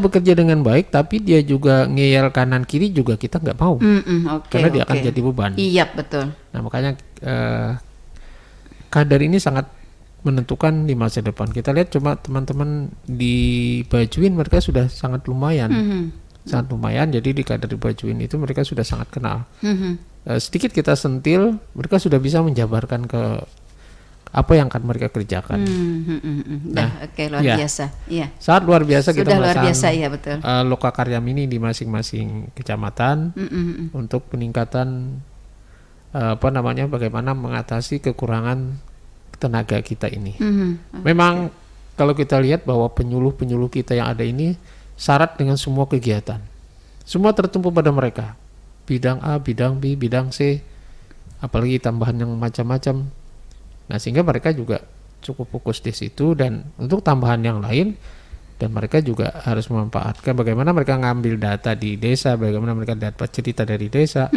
bekerja dengan baik, tapi dia juga ngeyel kanan kiri juga kita nggak mau, karena dia akan jadi beban. Iya betul. Nah makanya kader ini sangat menentukan di masa depan. Kita lihat cuma teman-teman di Bajuin mereka sudah sangat lumayan, sangat lumayan. Jadi di kader di Bajuin itu mereka sudah sangat kenal. Sedikit kita sentil, mereka sudah bisa menjabarkan ke apa yang akan mereka kerjakan. Nah, luar biasa. Iya. Sangat luar biasa. Sudah kita luar biasa, ya betul. Loka Karya Mini di masing-masing kecamatan untuk peningkatan bagaimana mengatasi kekurangan tenaga kita ini. Memang kalau kita lihat bahwa penyuluh-penyuluh kita yang ada ini syarat dengan semua kegiatan. Semua tertumpu pada mereka. Bidang A, bidang B, bidang C, apalagi tambahan yang macam-macam. Nah, sehingga mereka juga cukup fokus di situ, dan untuk tambahan yang lain, dan mereka juga harus memanfaatkan bagaimana mereka ngambil data di desa, bagaimana mereka dapat cerita dari desa.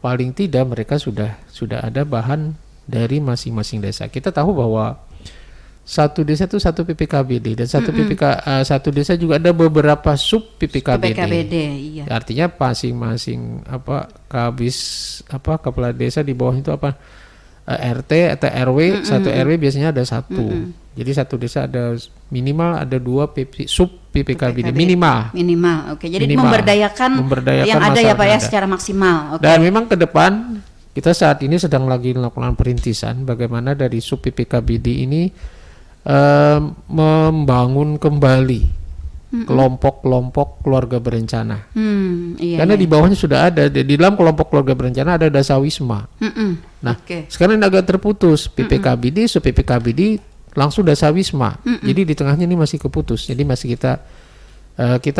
Paling tidak mereka sudah ada bahan dari masing-masing desa. Kita tahu bahwa satu desa itu satu PPKBD, dan satu desa juga ada beberapa sub PPKBD. Iya. Artinya masing-masing kepala desa di bawah itu RT atau RW, satu RW biasanya ada satu. Jadi satu desa ada minimal ada 2 sub PPKBD minimal. Oke. Jadi memberdayakan yang ada ya Pak ya secara maksimal. Okay. Dan memang ke depan kita saat ini sedang lagi melakukan perintisan bagaimana dari sub PPKBD ini membangun kembali kelompok-kelompok keluarga berencana. Karena di bawahnya sudah ada, di dalam kelompok keluarga berencana ada dasawisma. Nah, sekarang ini agak terputus PPKBD, sub PPKBD langsung dasawisma. Jadi di tengahnya ini masih keputus. Jadi masih kita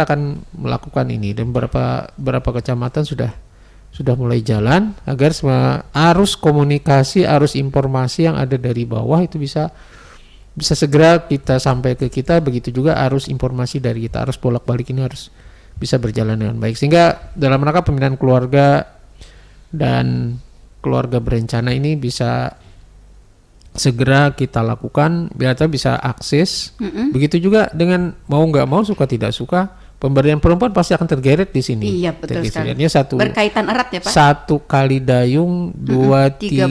akan melakukan ini, dan beberapa kecamatan sudah mulai jalan agar semua arus komunikasi, arus informasi yang ada dari bawah itu bisa segera kita sampai ke kita. Begitu juga arus informasi dari kita, arus bolak-balik ini harus bisa berjalan dengan baik. Sehingga dalam rangka pembinaan keluarga dan keluarga berencana ini bisa segera kita lakukan biar kita bisa akses. Begitu juga dengan mau nggak mau, suka tidak suka, pemberdayaan perempuan pasti akan tergeret di sini. Iya, betul sekali. Berkaitan erat ya Pak. Satu kali dayung, tiga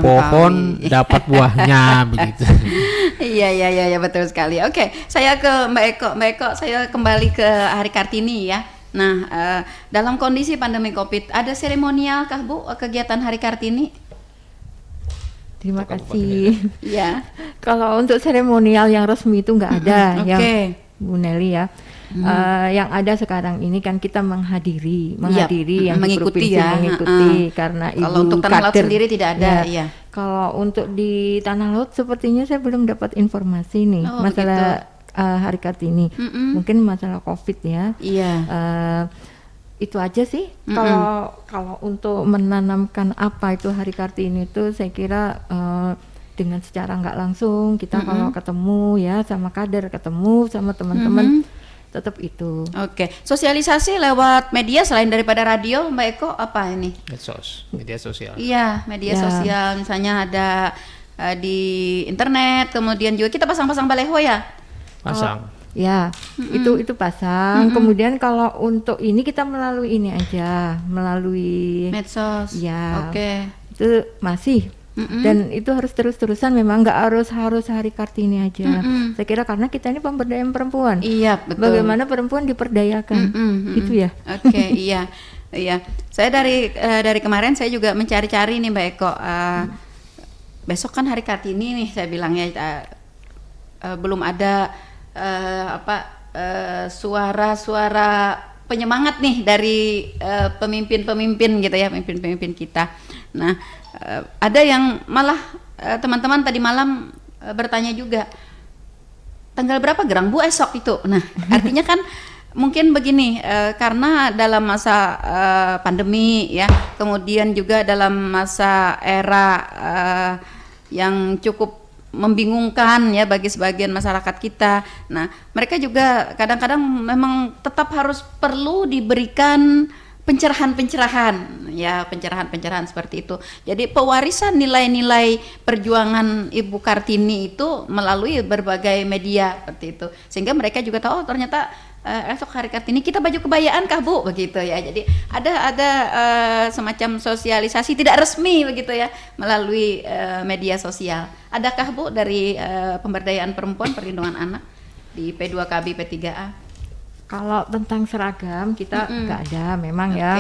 pohon dapat buahnya begitu. Iya betul sekali. Oke, saya ke Mbak Eko. Mbak Eko, saya kembali ke Hari Kartini ya. Nah, dalam kondisi pandemi COVID, ada seremonial kah Bu kegiatan Hari Kartini? Terima kasih. Ya. Kalau untuk seremonial yang resmi itu nggak ada, yang Bu Nelly ya. Yang ada sekarang ini kan kita menghadiri yang mengikuti di provinsi mengikuti karena ibu kalau untuk Tanah Laut sendiri tidak ada. Ya. Kalau untuk di Tanah Laut sepertinya saya belum dapat informasi nih masalah Hari Kartini. Mungkin masalah COVID ya. Iya. Itu aja sih. Kalau untuk menanamkan apa itu Hari Kartini itu saya kira dengan secara nggak langsung kita kalau ketemu ya sama kader, ketemu sama teman-teman, tetap itu. Oke. Sosialisasi lewat media selain daripada radio, Mbak Eko, apa ini? Media sosial. Iya, media sosial. Misalnya ada di internet, kemudian juga kita pasang-pasang baleho ya. Pasang. Itu pasang. Kemudian kalau untuk ini kita melalui ini aja, melalui medsos. Ya. Oke. Itu masih. Dan itu harus terus-terusan, memang nggak harus Hari Kartini aja. Saya kira karena kita ini pemberdayaan perempuan. Iya, betul. Bagaimana perempuan diperdayakan, gitu ya. Oke, iya. Saya dari kemarin saya juga mencari-cari nih Mbak Eko. Besok kan Hari Kartini nih, saya bilangnya belum ada suara-suara penyemangat nih dari pemimpin-pemimpin gitu ya, pemimpin-pemimpin kita. Nah, ada yang malah teman-teman tadi malam bertanya juga, tanggal berapa gerang Bu esok itu? Nah, artinya kan mungkin begini, karena dalam masa pandemi ya, kemudian juga dalam masa era yang cukup membingungkan ya bagi sebagian masyarakat kita. Nah, mereka juga kadang-kadang memang tetap harus perlu diberikan pencerahan seperti itu. Jadi pewarisan nilai-nilai perjuangan Ibu Kartini itu melalui berbagai media seperti itu. Sehingga mereka juga tahu ternyata esok Hari Kartini kita baju kebayaan kah Bu begitu ya. Jadi ada semacam sosialisasi tidak resmi begitu ya melalui media sosial. Adakah Bu dari pemberdayaan perempuan perlindungan anak di P2KB P3A? Kalau tentang seragam kita nggak ada memang ya.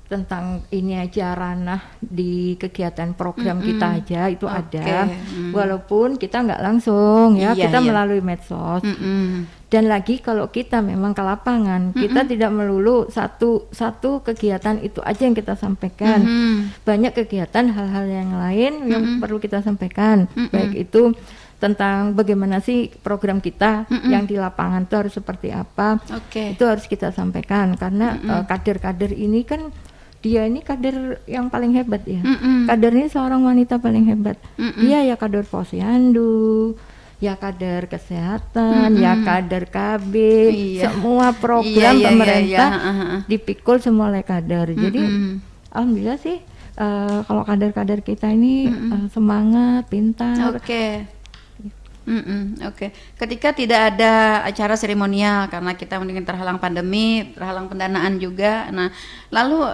Tentang ini aja ranah di kegiatan program kita aja itu ada. Walaupun kita nggak langsung ya, kita melalui medsos. Dan lagi kalau kita memang ke lapangan, kita tidak melulu satu kegiatan itu aja yang kita sampaikan. Banyak kegiatan hal-hal yang lain yang perlu kita sampaikan. Baik itu tentang bagaimana sih program kita yang di lapangan itu harus seperti apa. Itu harus kita sampaikan karena kader-kader ini kan dia ini kader yang paling hebat ya. Kader ini seorang wanita paling hebat. Dia ya kader Posyandu, ya kader kesehatan, ya kader KB, semua program pemerintah dipikul semua oleh kader. Jadi alhamdulillah sih kalau kader-kader kita ini semangat, pintar. Ketika tidak ada acara seremonial karena kita mungkin terhalang pandemi, terhalang pendanaan juga. Nah, lalu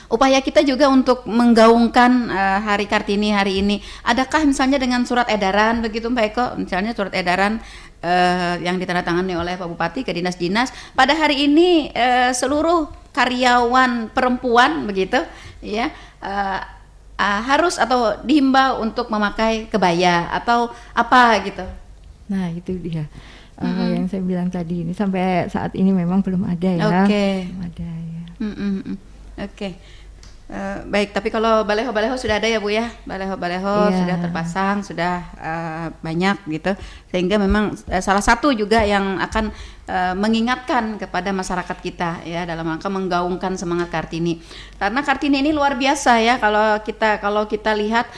upaya kita juga untuk menggaungkan Hari Kartini hari ini, adakah misalnya dengan surat edaran begitu Mbak Eko, misalnya surat edaran yang ditandatangani oleh Pak Bupati ke dinas-dinas, pada hari ini seluruh karyawan perempuan begitu ya harus atau dihimbau untuk memakai kebaya atau apa gitu. Nah itu dia yang saya bilang tadi, ini sampai saat ini memang belum ada ya. Belum ada ya. Baik, tapi kalau baleho sudah ada ya Bu ya, baleho sudah terpasang, sudah banyak gitu, sehingga memang salah satu juga yang akan mengingatkan kepada masyarakat kita ya dalam rangka menggaungkan semangat Kartini. Karena Kartini ini luar biasa ya, kalau kita lihat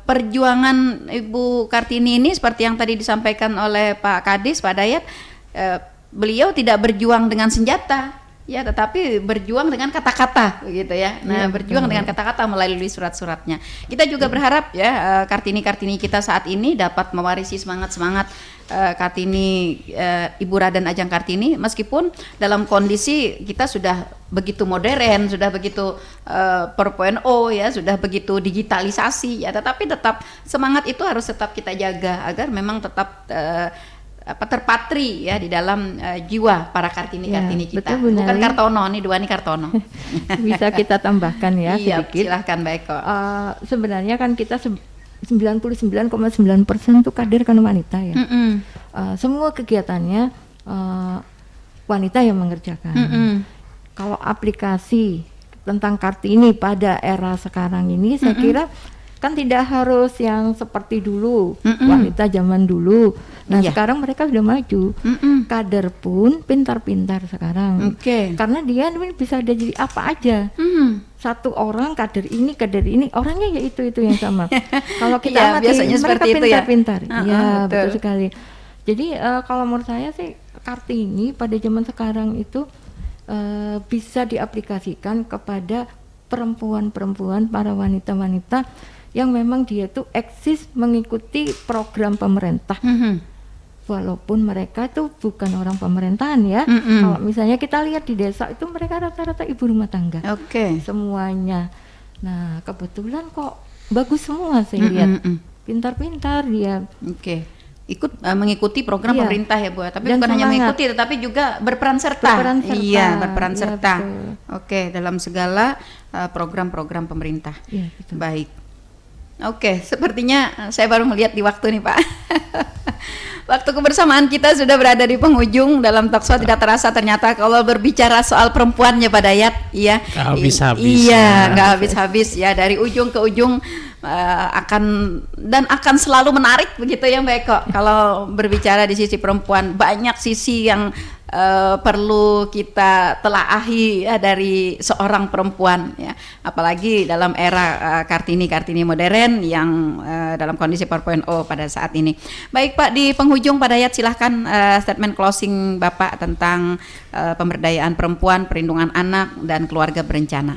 perjuangan Ibu Kartini ini seperti yang tadi disampaikan oleh Pak Kadis, Pak Dayat, beliau tidak berjuang dengan senjata, ya, tetapi berjuang dengan kata-kata, begitu ya. Nah, berjuang dengan kata-kata melalui surat-suratnya. Kita juga berharap ya Kartini-Kartini kita saat ini dapat mewarisi semangat-semangat Kartini, Ibu Raden Ajeng Kartini, meskipun dalam kondisi kita sudah begitu modern, sudah begitu 4.0 ya, sudah begitu digitalisasi ya, tetapi tetap semangat itu harus tetap kita jaga agar memang tetap terpatri ya di dalam jiwa para Kartini-Kartini kita. Betul, bukan Kartono, nih dua nih Kartono. Bisa kita tambahkan ya sedikit. Silahkan, baik kok. Sebenarnya kan kita 99,9% itu kader kan wanita ya. Semua kegiatannya wanita yang mengerjakan. Kalau aplikasi tentang Kartini pada era sekarang ini, saya kira kan tidak harus yang seperti dulu, wanita zaman dulu. Nah, sekarang mereka sudah maju. Kader pun pintar-pintar sekarang. Karena dia bisa jadi apa aja. Satu orang kader ini, orangnya ya itu yang sama. Kalau kita amati, mereka pintar-pintar. Iya, betul sekali. Jadi kalau menurut saya sih Kartini pada zaman sekarang itu bisa diaplikasikan kepada perempuan-perempuan, para wanita-wanita yang memang dia tuh eksis mengikuti program pemerintah. Walaupun mereka itu bukan orang pemerintahan ya. Kalau misalnya kita lihat di desa itu mereka rata-rata ibu rumah tangga. Semuanya. Nah, kebetulan kok bagus semua saya lihat. Pintar-pintar dia. Ikut mengikuti program pemerintah ya Bu, tapi bukan hanya mengikuti tetapi juga berperan serta. Iya, berperan serta. Dalam segala program-program pemerintah. Baik. Sepertinya saya baru melihat di waktu nih Pak. Waktu kebersamaan kita sudah berada di penghujung dalam Talkshow. Tidak terasa ternyata kalau berbicara soal perempuannya Pak Dayat, iya. Gak habis-habis. Iya, nggak habis-habis ya, dari ujung ke ujung akan selalu menarik begitu ya Mbak Eko. Kalau berbicara di sisi perempuan, banyak sisi yang perlu kita telaahi ya dari seorang perempuan ya, apalagi dalam era Kartini modern yang dalam kondisi 4.0 pada saat ini. Baik Pak, di penghujung Pak Dayat silahkan statement closing Bapak tentang pemberdayaan perempuan, perlindungan anak dan keluarga berencana.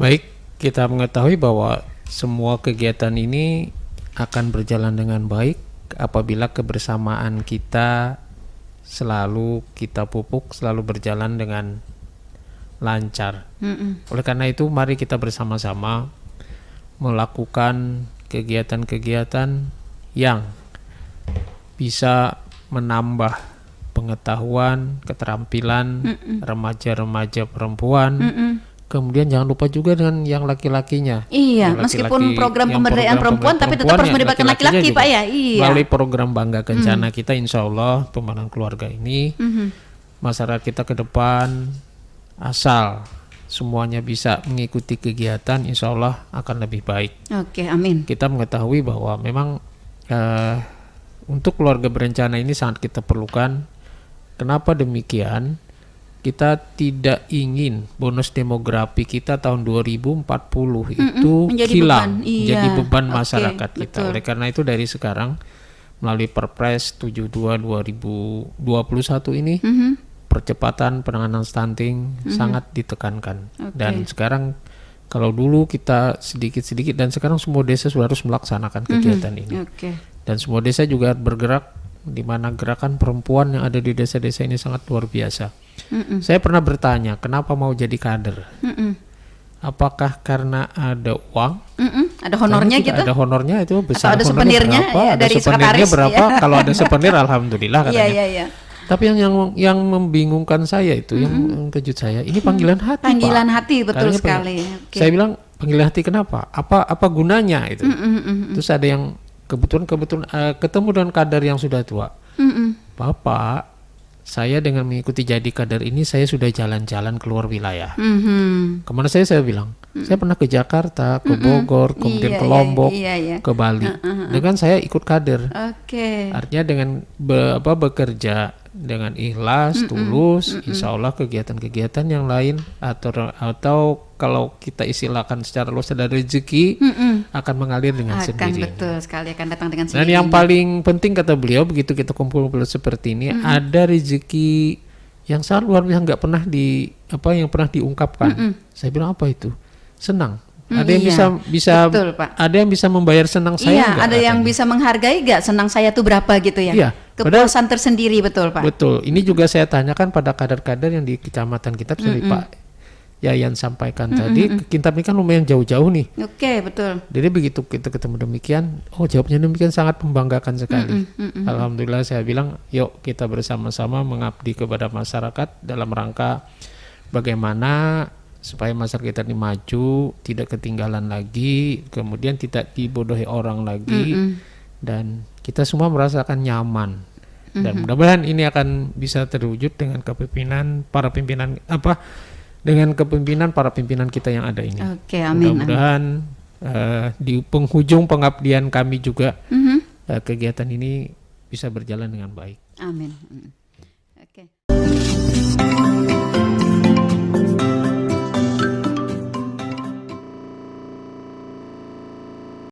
Baik, kita mengetahui bahwa semua kegiatan ini akan berjalan dengan baik apabila kebersamaan kita selalu kita pupuk, selalu berjalan dengan lancar. Oleh karena itu mari kita bersama-sama melakukan kegiatan-kegiatan yang bisa menambah pengetahuan, keterampilan remaja-remaja perempuan. Kemudian jangan lupa juga dengan yang laki-lakinya. Iya, meskipun program pemberdayaan perempuan tapi tetap harus melibatkan laki-laki Pak ya. Iya. Melalui program Bangga Kencana kita, insya Allah pembangunan keluarga ini, masyarakat kita ke depan, asal semuanya bisa mengikuti kegiatan, insya Allah akan lebih baik. Amin. Kita mengetahui bahwa memang untuk keluarga berencana ini sangat kita perlukan. Kenapa demikian? Kita tidak ingin bonus demografi kita tahun 2040 itu hilang menjadi beban masyarakat kita. Betul. Oleh karena itu dari sekarang melalui Perpres 72 2021 ini percepatan penanganan stunting sangat ditekankan. Dan sekarang kalau dulu kita sedikit-sedikit dan sekarang semua desa sudah harus melaksanakan kegiatan ini. Dan semua desa juga bergerak, di mana gerakan perempuan yang ada di desa-desa ini sangat luar biasa. Saya pernah bertanya, kenapa mau jadi kader? Apakah karena ada uang? Ada honornya gitu? Ada honornya itu besar. Atau ada souvenirnya berapa? ya, ada dari souvenirnya berapa? Ya. Kalau ada souvenir, alhamdulillah katanya. Iya. Tapi yang membingungkan saya itu, yang kejut saya, ini panggilan hati. Panggilan Pak. hati, betul sekali. Saya bilang panggilan hati kenapa? Apa gunanya itu? Terus ada yang kebetulan ketemu dengan kader yang sudah tua. Bapak, saya dengan mengikuti jadi kader ini saya sudah jalan-jalan keluar wilayah. Kemana saya bilang? Saya pernah ke Jakarta, ke Bogor, kemudian ke Lombok, ke Bali. Dengan saya ikut kader. Artinya dengan bekerja dengan ikhlas, tulus, insya Allah kegiatan-kegiatan yang lain atau kalau kita istilahkan secara luas ada rezeki akan mengalir dengan sendirinya. Betul sekali, akan datang dengan sendirinya. Dan yang paling penting kata beliau, begitu kita kumpul-kumpul seperti ini, ada rezeki yang sangat luar biasa, nggak pernah yang pernah diungkapkan. Saya bilang apa itu? Senang. Ada yang bisa betul, Pak. Ada yang bisa membayar senang saya enggak, ada yang bisa menghargai enggak senang saya tuh berapa gitu ya. Iya, kepuasan tersendiri, betul Pak. Betul. Ini juga saya tanyakan pada kader-kader yang di kecamatan kita, seperti Pak Yayan sampaikan tadi, Kintab ini kan lumayan jauh-jauh nih. Oke, betul. Jadi begitu kita ketemu demikian, jawabnya demikian sangat membanggakan sekali. Alhamdulillah, saya bilang, yuk kita bersama-sama mengabdi kepada masyarakat dalam rangka bagaimana supaya masyarakat kita ini maju, tidak ketinggalan lagi, kemudian tidak dibodohi orang lagi, dan kita semua merasakan nyaman. Dan mudah-mudahan ini akan bisa terwujud dengan kepemimpinan para pimpinan dengan kepemimpinan para pimpinan kita yang ada ini. Oke, amin. Mudah-mudahan di penghujung pengabdian kami juga kegiatan ini bisa berjalan dengan baik. Amin.